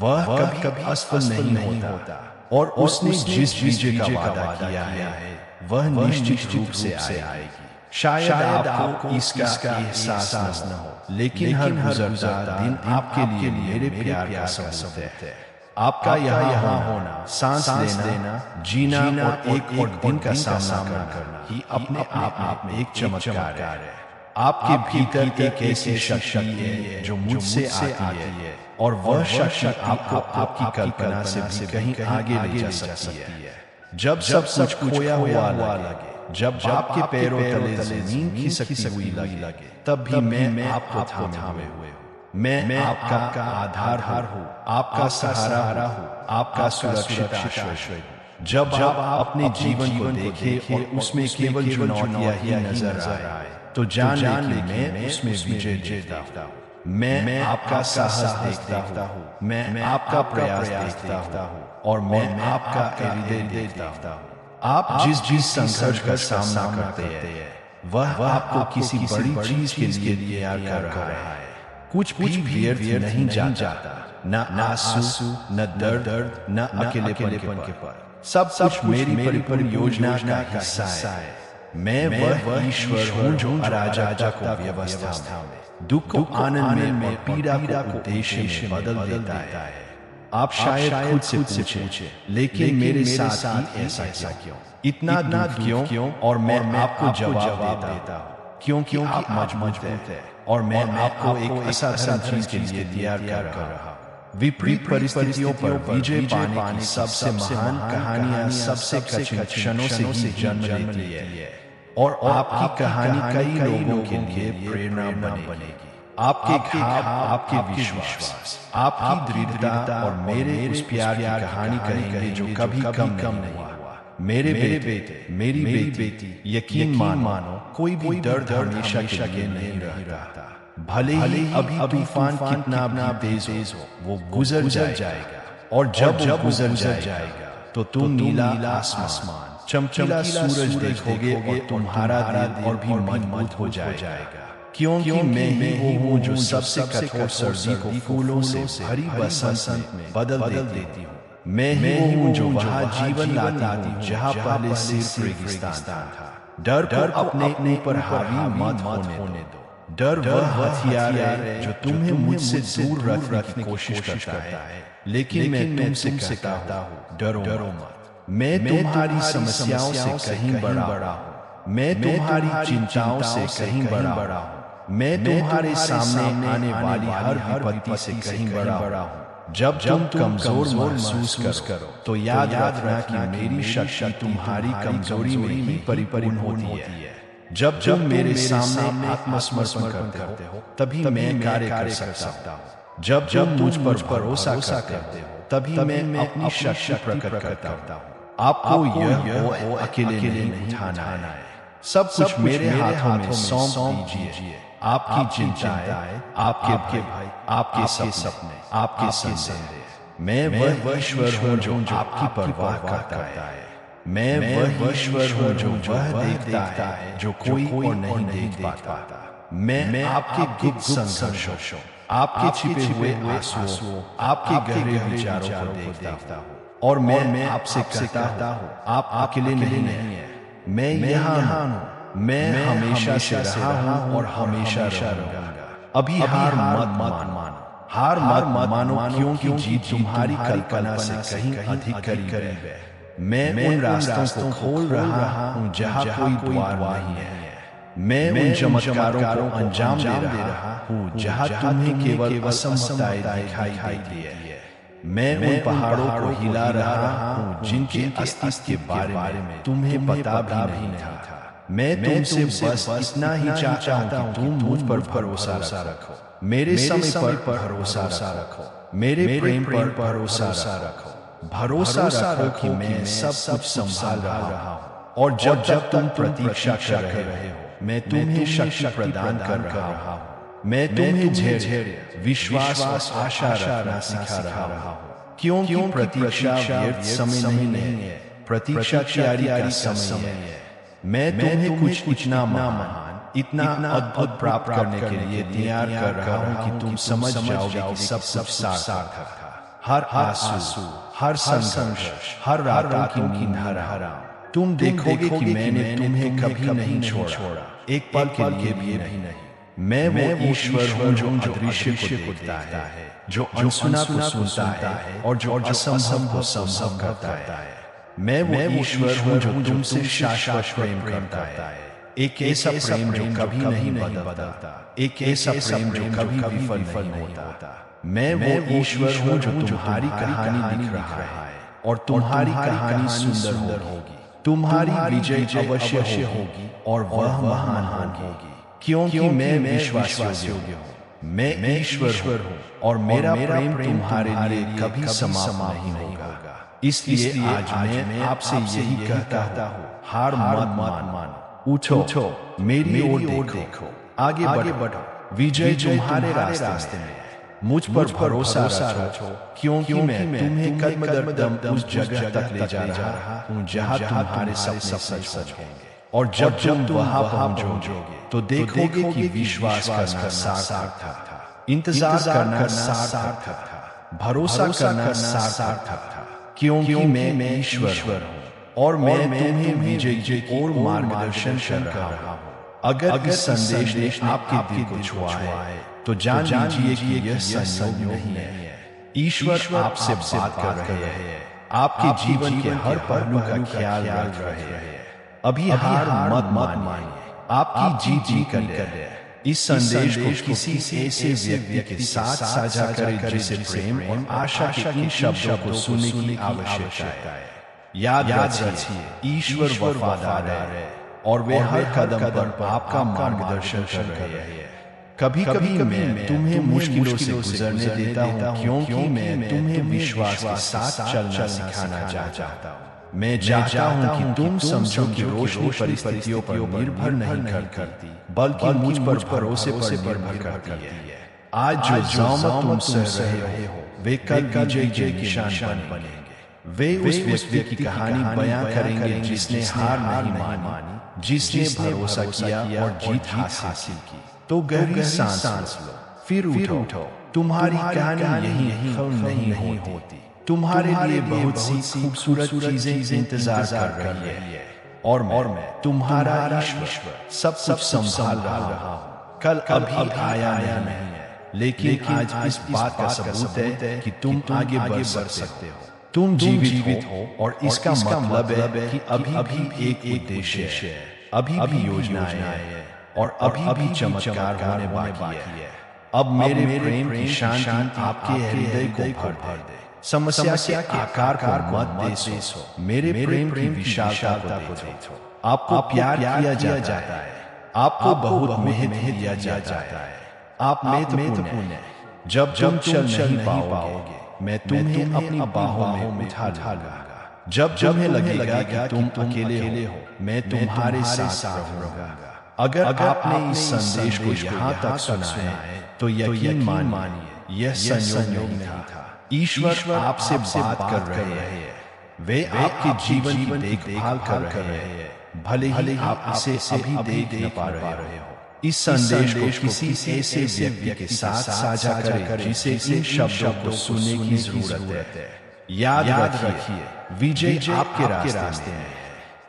वह कभी असफल नहीं होता, और उसने जिस विजय का वादा किया है वह निश्चित रूप से आएगी। शायद आपको इसका एहसास न हो, लेकिन हर गुजरता दिन आपके लिए मेरे प्यार का सबूत है। आपका यहाँ होना, सांस लेना, जीना और एक दिन का सामना करना ही अपने आप में एक चमत्कार है। आपके भीतर एक ऐसी शक्ति है जो मुझसे आती है, और वह शक्ति आपको आपकी कल्पना से भी कहीं आगे ले जा सकती है। जब सब कुछ खोया हुआ लगे, जब आपके पैरों तले जमीन खिसकती हुई लगे, तब भी मैं आपको थामे हुए हूँ। मैं आपका आधार हूँ, आपका सहारा हूँ, आपका सुरक्षित आश्रय हूँ। जब आप अपने जीवन को देखें और उसमें केवल चुनौतियां ही नजर आए, तो जान ले मैं उसमें विजय देता हूँ। मैं आपका साहस देखता हूँ, मैं आपका प्रयास देखता हूँ, और मैं आपका हृदय देखता हूँ। आप जिस संघर्ष का सामना करते हैं, वह आपको किसी बड़ी चीज के लिए तैयार कर रहा है। कुछ भी व्यर्थ नहीं जाता, न आंसू, न दर्द, न अकेलेपन के पर। सब कुछ मेरी परिपूर्ण योजना का हिस्सा है। मैं वह ईश्वर हूँ जो अराजकता को व्यवस्था में, दुख को आनंद में, पीड़ा को उद्देश्य में बदल देता है। आप शायद खुद से पूछे, लेकिन मेरे साथ ऐसा क्यों, इतना क्यों? और मैं आपको जवाब देता हूँ, क्योंकि आप मजबूत हैं, और मैं आपको एक असाधारण चीज के लिए तैयार कर रहा हूँ। विपरीत परिस्थितियों पर विजय पाने की सबसे महान कहानियां सबसे कठिन क्षणों से ही जन्म लेती है, और आपकी कहानी कई लोगों के लिए प्रेरणा बनेगी। आपके घाव, आपके विश्वास, आपकी दृढ़ता और मेरे उस प्यार की कहानी कहेंगे जो कभी कम नहीं हुआ। मेरे बेटे, मेरी बेटी, यकीन मानो, कोई भी दर्द हमेशा के लिए नहीं रहता। भले ही अभी तूफान कितना भी तेज हो, वो गुजर जाएगा, और जब गुजर जाएगा तो तुम नीला आसमान, चमकीला सूरज देखोगे, और तुम्हारा दिल और भी मजबूत हो जाएगा। क्योंकि मैं ही हूँ जो सबसे कठोर सर्दी को फूलों से भरी बसंत में बदल देती हूँ। मैं ही हूँ जो वहाँ जीवन लाती हूँ जहाँ पहले सिर्फ रेगिस्तान था। डर को अपने ऊपर हावी मत होने दो। डर वह हथियार है जो तुम्हें मुझसे दूर रखने की कोशिश करता है, लेकिन मैं तुमसे कहता हूँ, डरो मत। मैं तुम्हारी समस्याओं से कहीं बड़ा हूँ, मैं तुम्हारी चिंताओं से कहीं बड़ा हूँ, मैं तुम्हारे सामने आने वाली हर विपत्ति से कहीं बड़ा हूँ। जब तुम कमजोर महसूस करो, तो याद रखना कि मेरी शक्ति तुम्हारी कमजोरी में ही परिपूर्ण होती है। जब मेरे सामने आत्मसमर्पण करते हो, तभी मैं कार्य कर सकता हूँ। जब मुझ पर भरोसा करते हो, तभी मैं अपनी शक्ति प्रकट करता हूँ। आपको यह अकेले नहीं उठाना है, सब कुछ मेरे हाथों में सौंप दीजिए। आपकी चिंताएं, आपके भय, आपके सपने, आपके संदेह। मैं वह ईश्वर हूँ जो आपकी परवाह करता है। मैं वह ईश्वर हूँ जो वह देखता है जो कोई और नहीं देख पाता। मैं आपके गुप्त संघर्षों, आपके छिपे हुए आंसुओं, आपके गहरे विचारों को देखता हूँ। और मैं आपसे कहता हूँ, आप अकेले नहीं हैं, मैं यहाँ हूँ, मैं हमेशा से रहा हूँ और हमेशा रहूंगा। अभी हार मत मानो, हार मत मानो, क्योंकि जीत तुम्हारी कल्पना से कहीं अधिक करीब है। मैं उन रास्तों को खोल रहा हूँ जहाँ कोई द्वार नहीं है। मैं उन चमत्कारों को अंजाम दे रहा हूँ जहाँ तुम्हें केवल असंभवताएं दिखाई देती है। मैं उन पहाड़ों को हिला रहा हूँ जिनके अस्तित्व के बारे में तुम्हें पता भी नहीं था। मैं तुमसे बस इतना ही चाहता हूँ कि तुम मुझ पर भरोसा रखो, मेरे समय पर भरोसा रखो, मेरे प्रेम पर भरोसा रखो। भरोसा रखो कि मैं सब कुछ संभाल रहा हूँ, और जब तुम प्रतीक्षा कर रहे हो, मैं तुम्हें शक्ति प्रदान कर रहा हूँ। मैं तुम्हें धैर्य, विश्वास और आशा रखना सिखा रहा हूँ, क्योंकि प्रतीक्षा व्यर्थ समय नहीं है, प्रतीक्षा तैयारी का समय है। मैं तुम्हें कुछ इतना महान, इतना अद्भुत प्राप्त करने के लिए तैयार कर रहा हूँ कि तुम समझ जाओगे कि सब कुछ सार्थक था। हर आंसू, हर संघर्ष, हर रातों की नींद हराम, तुम देखोगे कि मैंने तुम्हें कभी नहीं छोड़ा, एक पल के लिए भी नहीं। मैं वो ईश्वर हूँ जो अदृश्य को देखता है, जो अनसुना को सुनता है और जो असंभव को संभव करता है। मैं वो ईश्वर हूँ जो तुमसे शाश्वत प्रेम करता है, एक ऐसा प्रेम जो कभी नहीं बदलता, एक ऐसा प्रेम जो कभी विफल नहीं होता। मैं वो ईश्वर हूँ जो तुम्हारी कहानी लिख रहा है, और तुम्हारी कहानी सुंदर होगी, तुम्हारी विजय अवश्य होगी, और वह महान होगी, क्योंकि मैं विश्वासयोग्य हूँ। मैं ईश्वर हूँ और मेरा प्रेम तुम्हारे लिए कभी समाप्त नहीं होगा। इसलिए आज मैं आपसे यही कहता हूँ, हार मत मानो, उठो, मेरी ओर देखो, आगे बढ़ो। विजय तुम्हारे रास्ते में है। मुझ पर भरोसा रखो, क्योंकि मैं तुम्हें कदम दर कदम उस जगह तक ले जा रहा हूँ जहाँ तुम्हारे सपने सच होंगे। और जब तुम वहां पहुंचोगे तो देखोगे कि विश्वास करना सार्थक था, इंतजार करना सार्थक था, भरोसा करना सार्थक था, क्योंकि मैं ईश्वर हूँ और मैं तुम्हें विजय और मार्गदर्शन कर रहा हूँ। अगर इस संदेश ने आपके दिल को छुआ है तो जान लीजिए कि यह संयोग नहीं है। ईश्वर आपसे बात कर रहे हैं, आपके जीवन के हर पहलू का ख्याल रख रहे हैं। अभी हार मत मानिए, आपकी जीत कर इस संदेश को किसी ऐसे व्यक्ति के साथ साझा करें जिसे प्रेम और आशा के इन शब्दों को सुनने की आवश्यकता है। याद रखिए, ईश्वर वफादार है और वे हर कदम पर आपका मार्गदर्शन कर रहे हैं। कभी कभी मैं तुम्हें मुश्किलों से गुजरने देता हूँ, क्योंकि मैं तुम्हें विश्वास के साथ चलना सिखाना चाहता हूँ। मैं चाहता हूँ कि तुम समझो कि रोशनी परिस्थितियों पर निर्भर नहीं करती, बल्कि मुझ पर भरोसे पर निर्भर करती है। आज जो ज़ामत तुम सह रहे हो, वे कल विजय के निशान बनेंगे। वे उस व्यक्ति की कहानी बयां करेंगे जिसने हार नहीं मानी, जिसने भरोसा किया और जीत हासिल की। तो गहरी सांस लो, फिर उठो। तुम्हारी कहानी यही खत्म नहीं होती। तुम्हारे लिए बहुत सी खूबसूरत चीजें इंतजार कर रही है, और मैं तुम्हारा ईश्वर सब कुछ संभाल रहा हूँ। कल अभी आया नहीं है, लेकिन आज इस बात का सबूत है कि तुम आगे बढ़ सकते हो। तुम जीवित हो, और इसका मतलब है कि अभी एक उद्देश्य है, अभी भी योजनाएं हैं, और अभी भी चमत्कार होने बाकी है। अब मेरे प्रेम की शांति आपके हृदय को भर दे। समस्या के आकार को मत देखो, मेरे प्रेम की विशालता को देखो। आपको प्यार किया जाता है, आपको बहुत महत्व दिया जाता है, आप महत्वपूर्ण हैं। जब तुम चल नहीं पाओगे, मैं तुम्हें अपनी बाहों में उठा लूंगा। जब तुम्हें लगेगा कि तुम अकेले हो, मैं तुम्हारे साथ रहूंगा। अगर आपने इस संदेश को यहाँ तक सुना है तो यकीन मानिए, यह संयोग नहीं था। ईश्वर आपसे बात कर रहे हैं, वे आपके जीवन की देखभाल कर रहे हैं, भले ही आप इसे अभी देख नहीं पा रहे हो। इस संदेश को किसी ऐसे व्यक्ति के साथ साझा करें जिसे इन शब्दों को सुनने की जरूरत है। याद रखिए, विजय आपके रास्ते में है।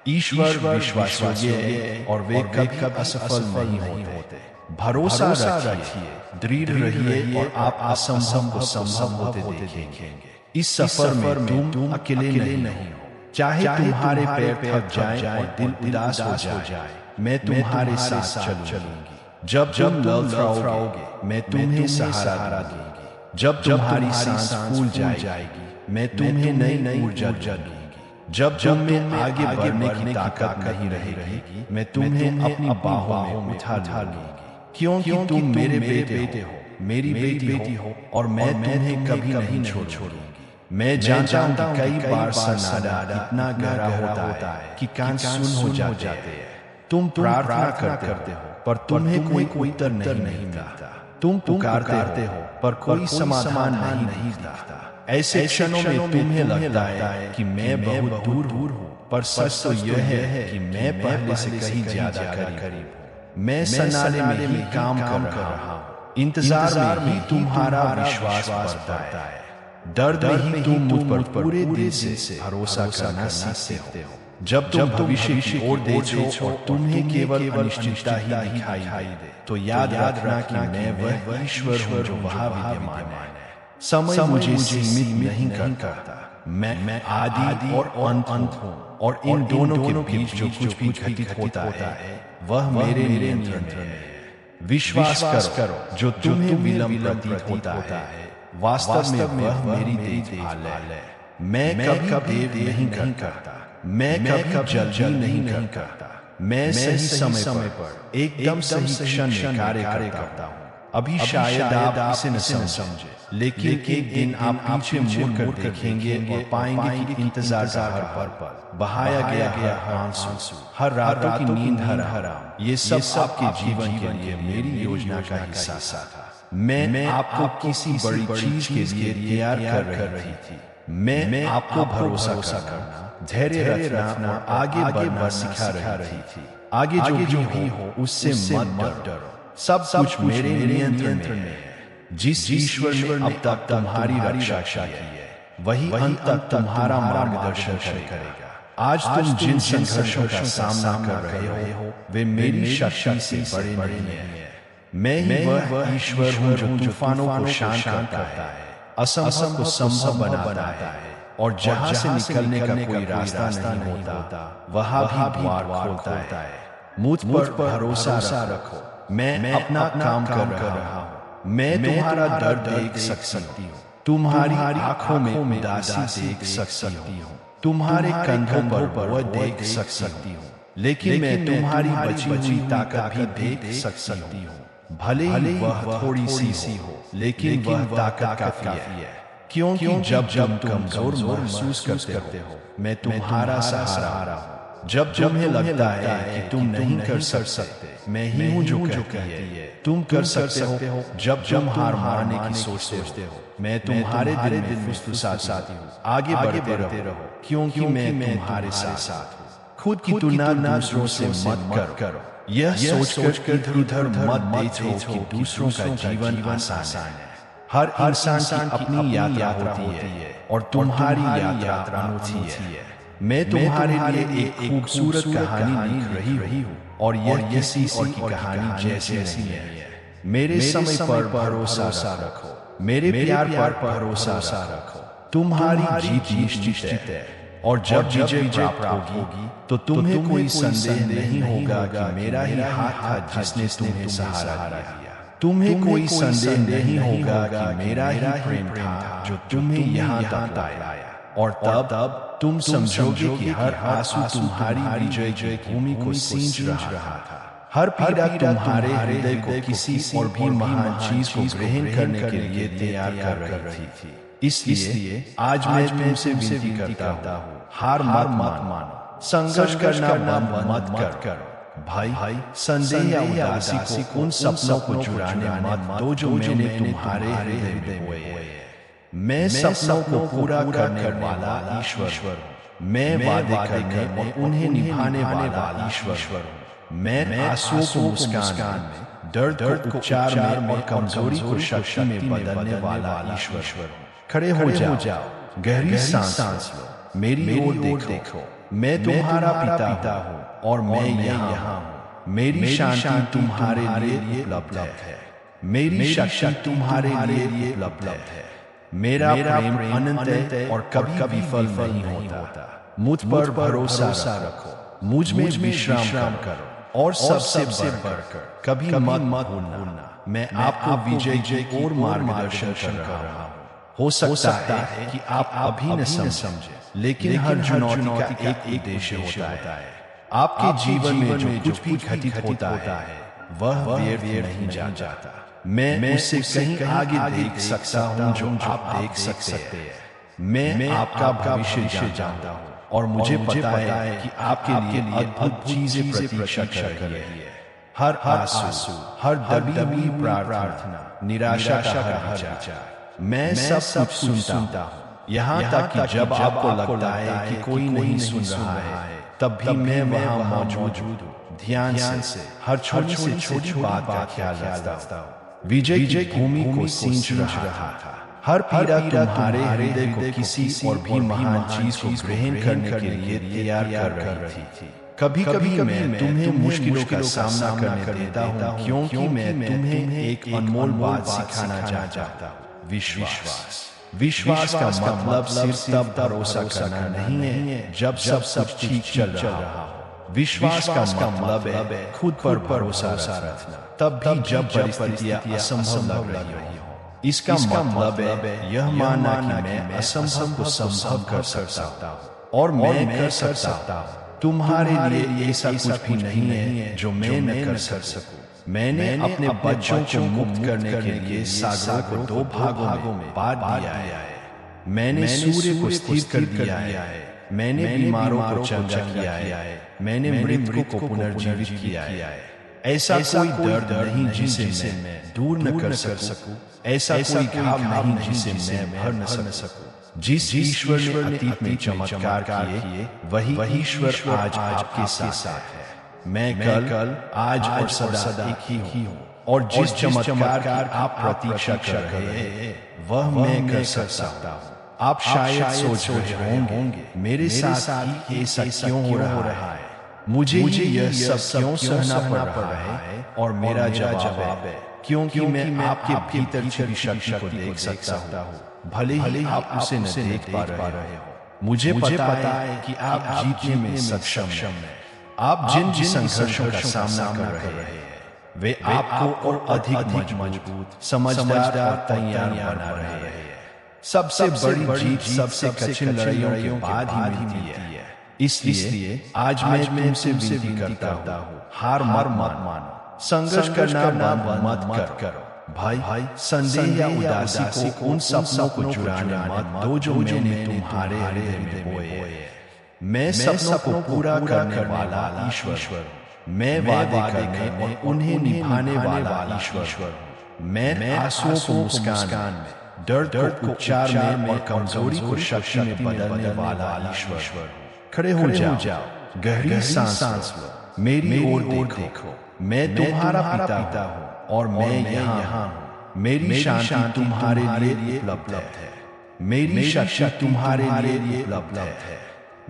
ईश्वर विश्वासयोग्य है और वे कभी असफल नहीं होते। भरोसा रखिए, दृढ़ रहिए और आप असंभव को संभव होते देखेंगे। इस सफर में तुम अकेले नहीं हो। चाहे तुम्हारे पैर थक जाएं और दिल उदास हो जाए, मैं तुम्हारे साथ चलूंगी। जब तुम लड़खड़ाओगे, मैं तुम्हें सहारा दूंगी। जब तुम्हारी सांस फूल जाएगी, मैं तुम्हें नई ऊर्जा दूंगी। जब तुम में आगे बढ़ने की ताकत नहीं रहेगी, मैं तुम्हें अपनी बाहों में उठा लूंगी। क्योंकि तुम मेरे बेटे हो, मेरी बेटी हो, और मैं तुम्हें कभी नहीं छोड़ूंगी। मैं जानता हूं कि कई बार सन्नाटा इतना गहरा होता है कि कान सुन हो जाते हैं। तुम प्रार्थना करते हो पर तुम्हें कोई उत्तर नहीं मिलता। तुम पुकारते हो पर कोई समाधान नहीं दिखता। ऐसे क्षणों में तुम्हें लगता है कि मैं बहुत दूर हूँ, पर सच तो यह है कि मैं पहले से कहीं ज्यादा करीब हूँ। मैं सन्नाटे में ही काम कर रहा हूँ, इंतजार में ही तुम्हारा विश्वास बढ़ता है। दर्द में ही तुम मुझ पर पूरे दिल से भरोसा करना सीखते हो। जब तुम भविष्य की ओर देखो और तुम्हें केवल अनिश्चितता ही दिखाई दे, तो याद रखना कि मैं वह ईश्वर हूँ जो वहाँ विद्यमान है। समय मुझे सीमित नहीं करता। मैं आदि और अंत हूँ, और इन दोनों के बीच जो कुछ भी घटित होता है वह मेरे नियंत्रण में है। विश्वास करो, जो तुम्हें विलंब प्रतीत होता है वास्तव में वह मेरी देखभाल है। मैं कभी देर नहीं करता, मैं कभी जल्दी नहीं करता। मैं सही समय पर एकदम सही क्षण में कार्य करता हूँ। अभी शायद आप इसे न समझे, लेकिन एक दिन आप पीछे मुड़कर देखेंगे और पाएंगे कि इंतजार का हर पल बहाया गया आंसू, हर रातों की नींद हराम, ये सब आपके जीवन के लिए मेरी योजना का हिस्सा था। मैं आपको किसी बड़ी चीज के लिए तैयार कर रही थी। मैं आपको भरोसा करना, धैर्य रखना और आगे बढ़ना सिखा रही थी। आगे जो भी हो उससे मत डरो, सब कुछ मेरे नियंत्रण में है। जिस ईश्वर ने अब तक तुम्हारी रक्षा की है, वही अंत तक तुम्हारा मार्गदर्शन करेगा। आज तुम जिन संघर्षों का सामना कर रहे हो वे मेरी शक्ति से बड़े नहीं है। मैं ही वह ईश्वर हूँ जो तूफानों को शांत करता है, असंभव को संभव बनाता है, और जहां से निकलने का कोई रास्ता नहीं होता वहां भी द्वार खोलता है। मुझ पर भरोसा रखो, मैं अपना काम कर रहा हूँ। मैं तुम्हारा दर्द देख सकती हूँ, तुम्हारी आंखों में उदासी देख सकती हूँ, तुम्हारे कंधों पर वह देख सकती हूँ, लेकिन मैं तुम्हारी बची हुई ताकत भी देख सकती हूँ। भले ही वह थोड़ी सी हो, लेकिन वह ताकत काफी है। क्योंकि जब तुम कमजोर महसूस करते हो, मैं तुम्हारा सहारा हूँ। जब तुम्हें लगता है कि तुम नहीं कर सकते, मैं ही हूँ जो कहती है तुम कर सकते हो। जब तुम हार मानने की सोचते हो, मैं तुम्हारे दिल में फुसफुसाती हूँ, आगे बढ़ते रहो, क्योंकि मैं तुम्हारे साथ हूँ। खुद की तुलना दूसरों से मत करो। यह सोचकर इधर-उधर मत देखो कि दूसरों का जीवन आसान है। हर इंसान की अपनी यात्रा होती है और तुम्हारी यात्रा अनोखी है। मैं तुम्हारे लिए एक खूबसूरत कहानी लिख रही हूँ, और यह किसी और की कहानी जैसी नहीं है। मेरे समय पर भरोसा रखो, मेरे प्यार पर भरोसा रखो। तुम्हारी जीत निश्चित है, और जब विजय प्राप्त होगी तो तुम्हें कोई संदेह नहीं होगा कि मेरा ही हाथ था जिसने तुम्हें सहारा दिया। तुम्हें कोई संदेह नहीं होगा कि मेरा ही प्रेम था जो तुम्हें यहाँ तक लाया, और तब तुम समझोगे कि हर आंसू तुम्हारी विजय की भूमि को सींच रहा था। हर पीड़ा तुम्हारे हृदय को किसी और भी महान चीज को ग्रहण करने के लिए तैयार कर रही थी। इसलिए आज मैं तुमसे विनती करता हूँ, हार मत मानो, संघर्ष करना मत करो। भाई, संदेह या उदासी को उन सपनों को चुराने मत दो जो मैंने तुम्हारे हृदय में बोए हैं। मैं सपनों को पूरा करने वाला ईश्वर हूँ। मैं वादे करने और उन्हें निभाने वाला ईश्वर हूँ। मैं आंसुओं को मुस्कान में, दर्द को उपचार में और कमजोरी को शक्ति में बदलने वाला ईश्वर हूँ। खड़े हो जाओ, गहरी सांस लो, मेरी ओर देखो। मैं तुम्हारा पिता हूँ और मैं यहाँ हूँ। मेरी शांति तुम्हारे लिए उपलब्ध है, मेरी शक्ति तुम्हारे लिए उपलब्ध है। मेरा प्रेम अनंत है और कभी विफल नहीं होता। मुझ पर भरोसा रखो, मुझ में विश्राम करो और सबसे बढ़कर कभी मत भूलना मैं आपको विजय की ओर मार्गदर्शन कर रहा हूँ। हो सकता है कि आप अभी न समझे, लेकिन हर चुनौती का एक उद्देश्य होता है। आपके जीवन में जो कुछ भी घटित होता है वह व्यर्थ नहीं जाता। मैं उससे कहीं आगे देख सकता हूँ जो आप देख सकते हैं। मैं आपका भविष्य जानता हूँ और मुझे पता है कि आपके लिए अद्भुत चीजें प्रतीक्षा कर रही है। हर आंसू, हर दबी हुई प्रार्थना, निराशा का हर विचार, मैं सब कुछ सुनता हूँ। यहाँ तक कि जब आपको लगता है कि कोई नहीं सुन रहा है, तब भी मैं वहाँ मौजूद हूँ। ध्यान से हर छोटी से छोटी बात का ख्याल रखता हूँ। विजय की भूमि को सींच रहा था। हर पीड़ा तुम्हारे हृदय को किसी और भी महान चीज को ग्रहण करने के लिए तैयार कर रही थी। कभी कभी मैं तुम्हें मुश्किलों का सामना करने देता हूँ क्योंकि मैं तुम्हें एक अनमोल बात सिखाना चाहता हूँ। विश्वास का मतलब सिर्फ तब भरोसा करना नहीं है जब सब ठीक चल रहा हो। विश्वास का मतलब है खुद पर भरोसा रखना तब भी जब परिस्थितियां असंभव लग रही हो। इसका मतलब है यह मानना कि मैं असंभव को संभव कर सकता हूँ और मैं कर सकता हूँ। तुम्हारे लिए ऐसा कुछ भी नहीं है जो मैं न कर सकूं। मैंने अपने बच्चों को मुक्त करने के लिए सागरों को दो भागों में बांट दिया है। मैंने सूर्य को स्थिर कर दिया है। मैंने बीमारों को चंगा किया है। मैंने मृतकों को पुनर्जीवित किया है। ऐसा कोई दर्द नहीं जिसे मैं दूर न कर सकूं। ऐसा कोई घाव नहीं जिसे मैं भर न सकूं। जिस ईश्वर ने अतीत में चमत्कार किए वही ईश्वर आज आपके साथ है। मैं कल आज और सदा एक ही हूँ और जिस चमत्कार की आप प्रतीक्षा कर रहे हैं वह मैं कर सकता हूँ। आप शायद सोच रहे होंगे मेरे साथ ही ऐसा क्यों हो रहा है, मुझे यह सब क्यों सहना पड़ रहा है। और मेरा जवाब है क्योंकि मैं आपके भीतर छिपी शक्ति को देख सकता हूँ, भले ही आप उसे न देख पा रहे हो। मुझे पता है कि आप जीतने में सक्षम हैं। आप जिन संघर्षों का सामना कर रहे हैं वे आपको और अधिक मजबूत, समझदार और तैयार बना रहे हैं। सबसे बड़ी जीत सबसे कठिन लड़ाइयों के बाद ही मिलती है। इसलिए आज मैं तुमसे विनती करता हूँ, हार मत मानो, संघर्ष करना मत करो। भाई संदेह या उदासी को उन सपनों को चुराने मत दो जो मैंने तुम्हारे हृदय में बोए हैं। मैं सपनों को पूरा करने वाला ईश्वर, मैं वादे करने और उन्हें निभाने वाला ईश्वर। मैं आंसुओं को मुस्कान में, दर्द को उपचार में और कमजोरी को शक्ति में बदलने वाला ईश्वर। खड़े हो जाओ, गहरी सांस लो, मेरी ओर देखो। मैं तुम्हारा पिता हूँ और मैं यहाँ हूँ। मेरी शांति तुम्हारे लिए उपलब्ध है, मेरी शक्ति तुम्हारे लिए उपलब्ध है।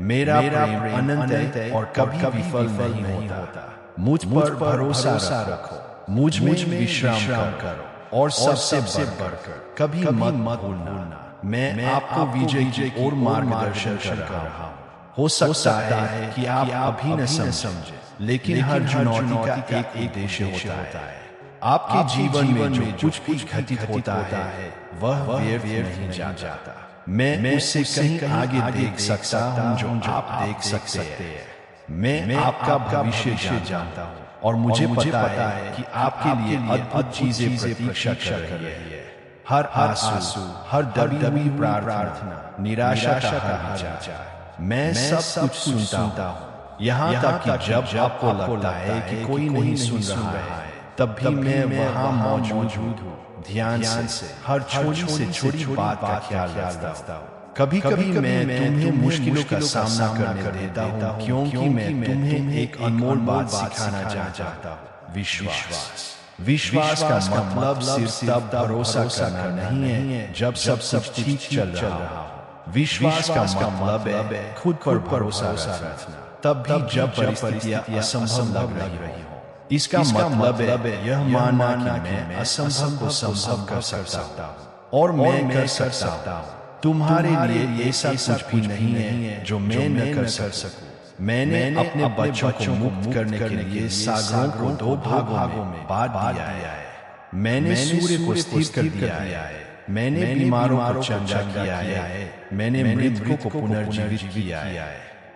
मेरा प्रेम अनंत है और कभी विफल नहीं होता। मुझ पर भरोसा रखो, मुझ में विश्राम करो और सबसे बढ़कर कभी मत भूलना मैं आपको विजय की ओर मार्गदर्शन कर रहा हूँ। हो सकता है कि आप अभी न समझे, लेकिन हर चुनौती का एक उद्देश्य होता है। आपके जीवन में जो कुछ भी घटित होता है वह व्यर्थ नहीं जाता। मैं उससे कहीं आगे देख सकता हूँ जो आप देख सकते हैं। मैं आपका भविष्य जानता हूँ और मुझे पता है कि आपके लिए अद्भुत चीजें प्रतीक्षा कर रही है। हर आंसू, हर दबी प्रार्थना, निराशा का हर विचार, मैं सब कुछ सुनता हूँ। यहाँ तक कि जब आपको लगता है कि कोई नहीं सुन रहा है, तब भी मैं वहाँ मौजूद हूँ। ध्यान से हर छोटी से छोटी बात का ख्याल रखता हूँ। कभी कभी मैं तुम्हें मुश्किलों का सामना करने देता हूँ क्योंकि मैं तुम्हें एक अनमोल बात सिखाना चाहता हूँ। विश्वास। विश्वास का मतलब सिर्फ तब भरोसा करना नहीं है जब सब ठीक चल रहा हो। विश्वास का मतलब है खुद पर भरोसा रखना तब भी जब परिस्थितियां असंभव लग रही हो। इसका मतलब है यह मानना कि मैं असंभव को संभव कर सकता हूँ और मैं कर सकता हूँ। तुम्हारे लिए ऐसा कुछ भी नहीं है जो मैं न कर सकूं। मैंने अपने बच्चों को मुक्त करने के लिए सागरों को दो भागों में बांट दिया है। मैंने सूर्य को स्थिर कर दिया है। मैंने बीमारों को चंगा किया है। मैंने मृतकों को पुनर्जीवित किया है।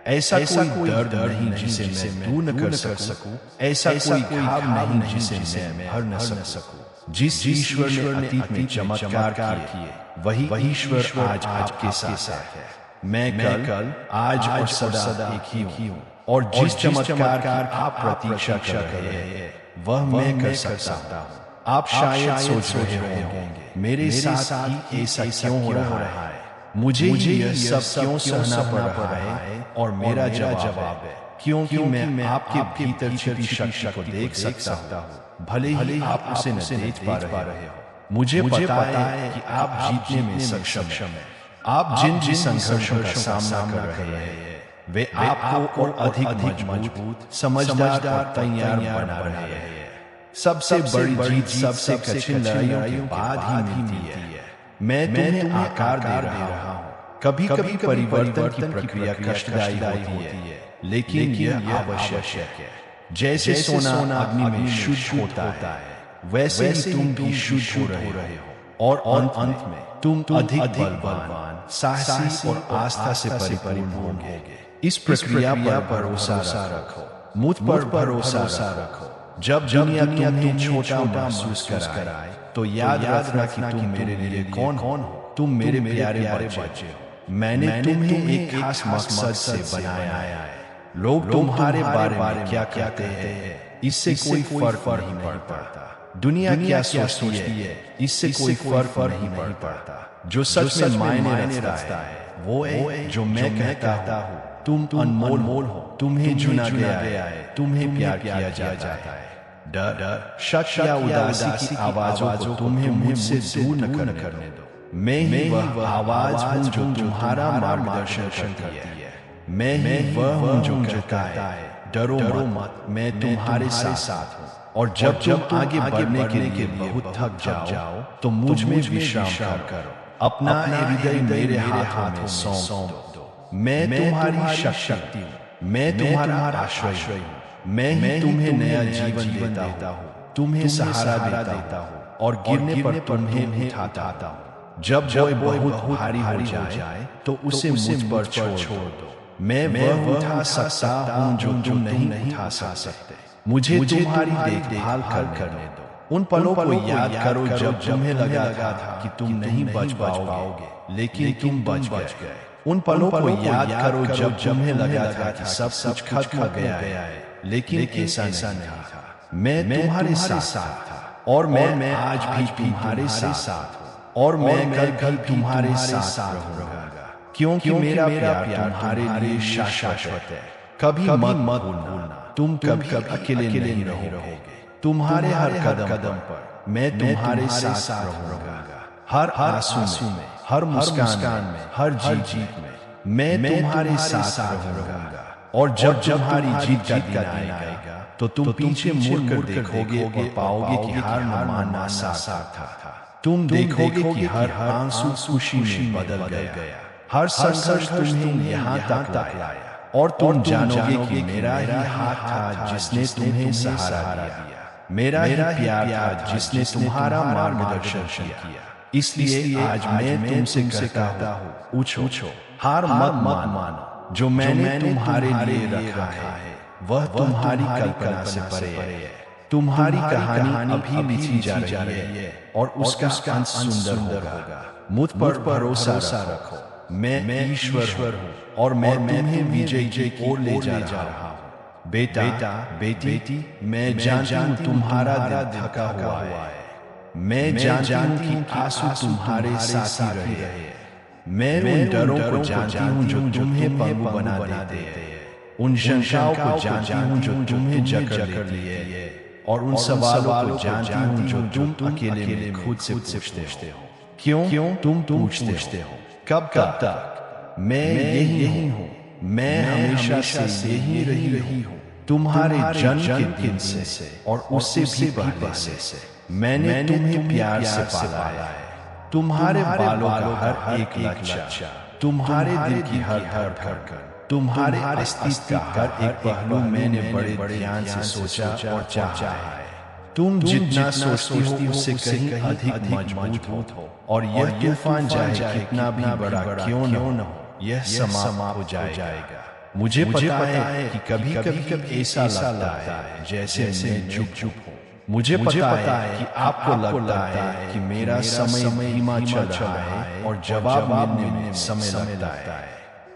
ऐसा कोई दर्द नहीं जिसे मैं दूर न कर सकूं। ऐसा कोई घाव नहीं जिसे मैं भर न सकूं। जिस ईश्वर ने अतीत में चमत्कार किए वही ईश्वर आज आपके साथ है। मैं कल आज और सदा एक ही हूँ और जिस चमत्कार की आप प्रतीक्षा कर रहे हैं वह मैं कर सकता हूँ। आप शायद सोच रहे होंगे मेरे साथ ही ऐसा क्यों हो रहा है, मुझे यह सब क्यों सहना पड़ रहा है। और मेरा जवाब है क्योंकि मैं आपके भीतर छिपी शक्ति को देख सकता हूँ भले ही आप उसे न देख पा रहे हो। मुझे पता है कि आप जीतने में सक्षम हैं। आप जिन संघर्षों का सामना कर रहे हैं वे आपको और अधिक मजबूत, समझदार और तैयार बना रहे हैं। सबसे बड़ी जीत सबसे कठिन लड़ाइयों के बाद ही मिलती है। मैं तुम्हें आकार दे रहा हूँ। कभी कभी परिवर्तन की प्रक्रिया कष्टदायी होती है लेकिन यह आवश्यक है। जैसे सोना अग्नि में शुद्ध होता है वैसे ही तुम भी शुद्ध हो रहे हो और अंत में तुम अधिक बलवान, साहसी और आस्था से परिपूर्ण होंगे। इस प्रक्रिया पर भरोसा रखो, मुझ पर भरोसा रखो। जब दुनिया तुम्हें छोटा महसूस कराए तो याद रखना कि तुम मेरे लिए कौन हो। तुम मेरे प्यारे बच्चे हो। मैंने तुम्हें एक खास मकसद से बनाया है। लोग तुम्हारे बारे में क्या कहते हैं इससे कोई फर्क नहीं पड़ता। दुनिया क्या सोचती है इससे कोई फर्क नहीं पड़ता। जो सच में मायने रखता है वो है जो मैं कहता हूँ तुम अनमोल हो, तुम्हें चुना गया है, तुम्हें प्यार किया जाता है। डर, शक या उदासी की आवाजों को तुम्हें मुझसे दूर न करने दो। मैं ही वह आवाज हूँ जो तुम्हारा मार्गदर्शन करती है। मैं ही वह हूँ जो कहता है डरो मत, मैं तुम्हारे साथ हूँ। और जब तुम आगे बढ़ने के लिए बहुत थक जाओ तो मुझ में विश्राम करो। अपना हृदय मेरे हाथों में सौंप दो। मैं तुम्हारी शक्ति हूँ, मैं तुम्हारा आश्रय हूँ। मैं ही तुम्हें नया जीवन देता हूँ, तुम्हें सहारा देता हूँ और गिरने पर तुम्हें उठाता हूँ। जब बहुत भारी हो जाए तो उसे मुझ पर छोड़ दो। मैं वह उठा सकता हूँ जो तुम नहीं उठा सकते। मुझे तुम्हारी देखभाल करने दो। उन पलों को याद करो जब तुम्हें लगा था कि तुम नहीं बच पाओगे लेकिन तुम बच गए। उन पलों को याद करो जब तुम्हें लगा था कि सब कुछ खत्म हो गया है लेकिन ऐसा नहीं था। मैं तुम्हारे साथ था और मैं आज भी तुम्हारे साथ हूँ और मैं कल तुम्हारे साथ रहूंगा क्योंकि मेरा प्यार तुम्हारे लिए शाश्वत है। कभी मत भूलना तुम कभी अकेले नहीं रहोगे। तुम्हारे हर कदम पर मैं तुम्हारे साथ रहूंगा। हर आंसू में, हर मुस्कान में, हर जीत में मैं तुम्हारे साथ रहूंगा। और जब तुम्हारी जीत का दिन आएगा तो तुम पीछे मुड़कर देखोगे और पाओगे कि हार न मानना सार्थक था। तुम देखोगे कि हर आंसू खुशी में बदल गया, हर संघर्ष तुम्हें यहाँ तक लाया और तुम जानोगे कि मेरा ही हाथ था जिसने तुम्हें सहारा दिया, मेरा ही प्यार था जिसने तुम्हारा मार्गदर्शन किया। इसलिए आज मैं तुमसे कहता हूँ उछो, हार मत मानो। जो मैंने तुम्हारे लिए रखा है वह तुम्हारी कल्पना से परे है। तुम्हारी कहानी अभी लिखी जा रही है और उसका अंत सुंदर होगा। मुझ पर भरोसा रखो। मैं ईश्वर हूँ और मैं तुम्हें विजय की ओर ले जा रहा हूँ। बेटा बेटी, मैं जानती हूँ तुम्हारा दिल थका हुआ है। मैं जानती हूँ कि आंसू तुम्हारे साथ ही रहे। मैं उन डरों को जानती हूँ जो तुम्हें पंगु बना देते हैं, उन शंकाओं को जानती हूँ जो तुम्हें जकड़ लेती है, और उन सवालों को जानती हूँ जो तुम अकेले में खुद से पूछते हो। क्यों तुम पूछते हो कब तक? मैं यही हूँ, मैं हमेशा से यही रही हूँ, तुम्हारे जन्म के दिन से और उससे भी पहले से। मैंने तुम्हें प्यार से पाला है, तुम्हारे बालों का हर एक लच्छा, तुम्हारे दिल की हर धड़कन, तुम्हारे अस्तित्व का हर एक पहलू मैंने बड़े ध्यान से सोचा और चाहा है। तुम जितना सोचती हो उससे कहीं अधिक मजबूत हो, और यह तूफान चाहे कितना भी बड़ा क्यों न हो, यह समाप्त हो जाएगा। मुझे पता है कि कभी कभी ऐसा लगता है जैसे मैं चुप हूँ। मुझे पता है कि आपको लगता है कि मेरा समय धीमा चल रहा है और जवाब मिलने में समय लगता है,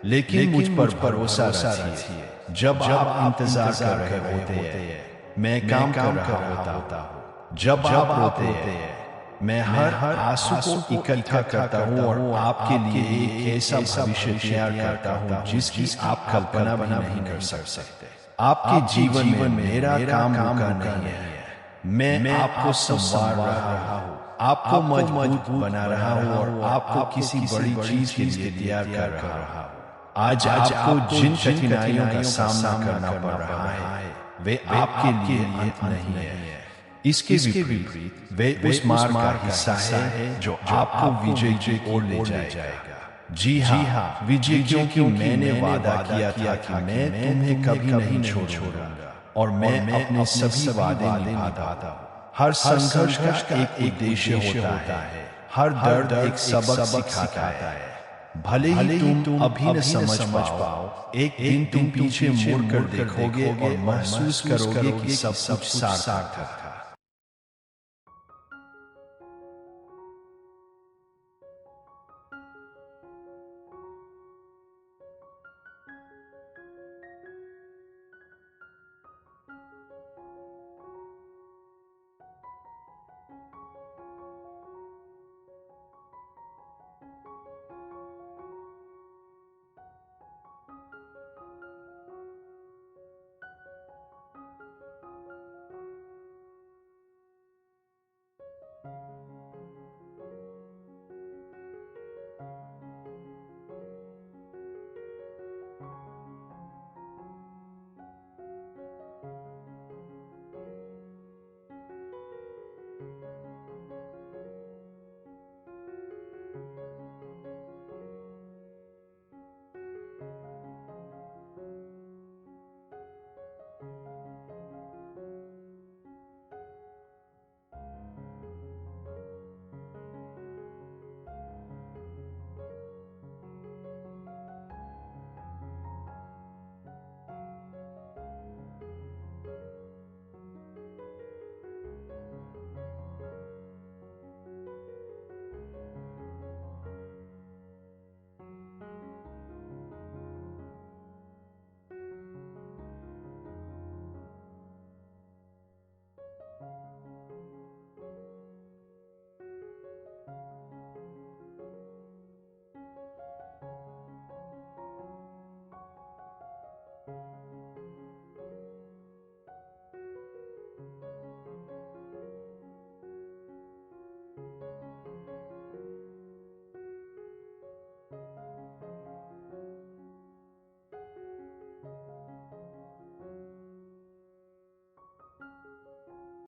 लेकिन मुझ पर भरोसा रखिए। जब आप इंतजार कर रहे होते हैं, मैं काम कर रहा होता हूँ। जब आप रोते हैं, मैं हर आंसू को इकट्ठा करता हूँ और आपके लिए एक ऐसा भविष्य तैयार करता हूँ जिसकी आप कल्पना भी नहीं कर सकते। आपके जीवन में मेरा काम रुका नहीं है। मैं आपको संवार रहा हूँ, आपको मजबूत बना रहा हूँ और आपको किसी बड़ी चीज के लिए तैयार कर रहा हूँ। आज आपको जिन कठिनाइयों का सामना करना पड़ रहा है वे आपके लिए अंत नहीं है। इसके विपरीत वे उस मार्ग का हिस्सा है जो आपको विजय की ओर ले जाएगा। जी हाँ, विजय, क्योंकि मैंने वादा किया था कि मैं तुम्हें कभी नहीं छोड़ूंगा और मैं अपने सभी वादे निभाता हूँ। हर संघर्ष का एक उद्देश्य होता है, हर दर्द एक सबक सिखाता है। भले ही तुम अभी न समझ पाओ, एक दिन तुम पीछे मुड़कर देखोगे और महसूस करोगे कि सब कुछ सार्थक था।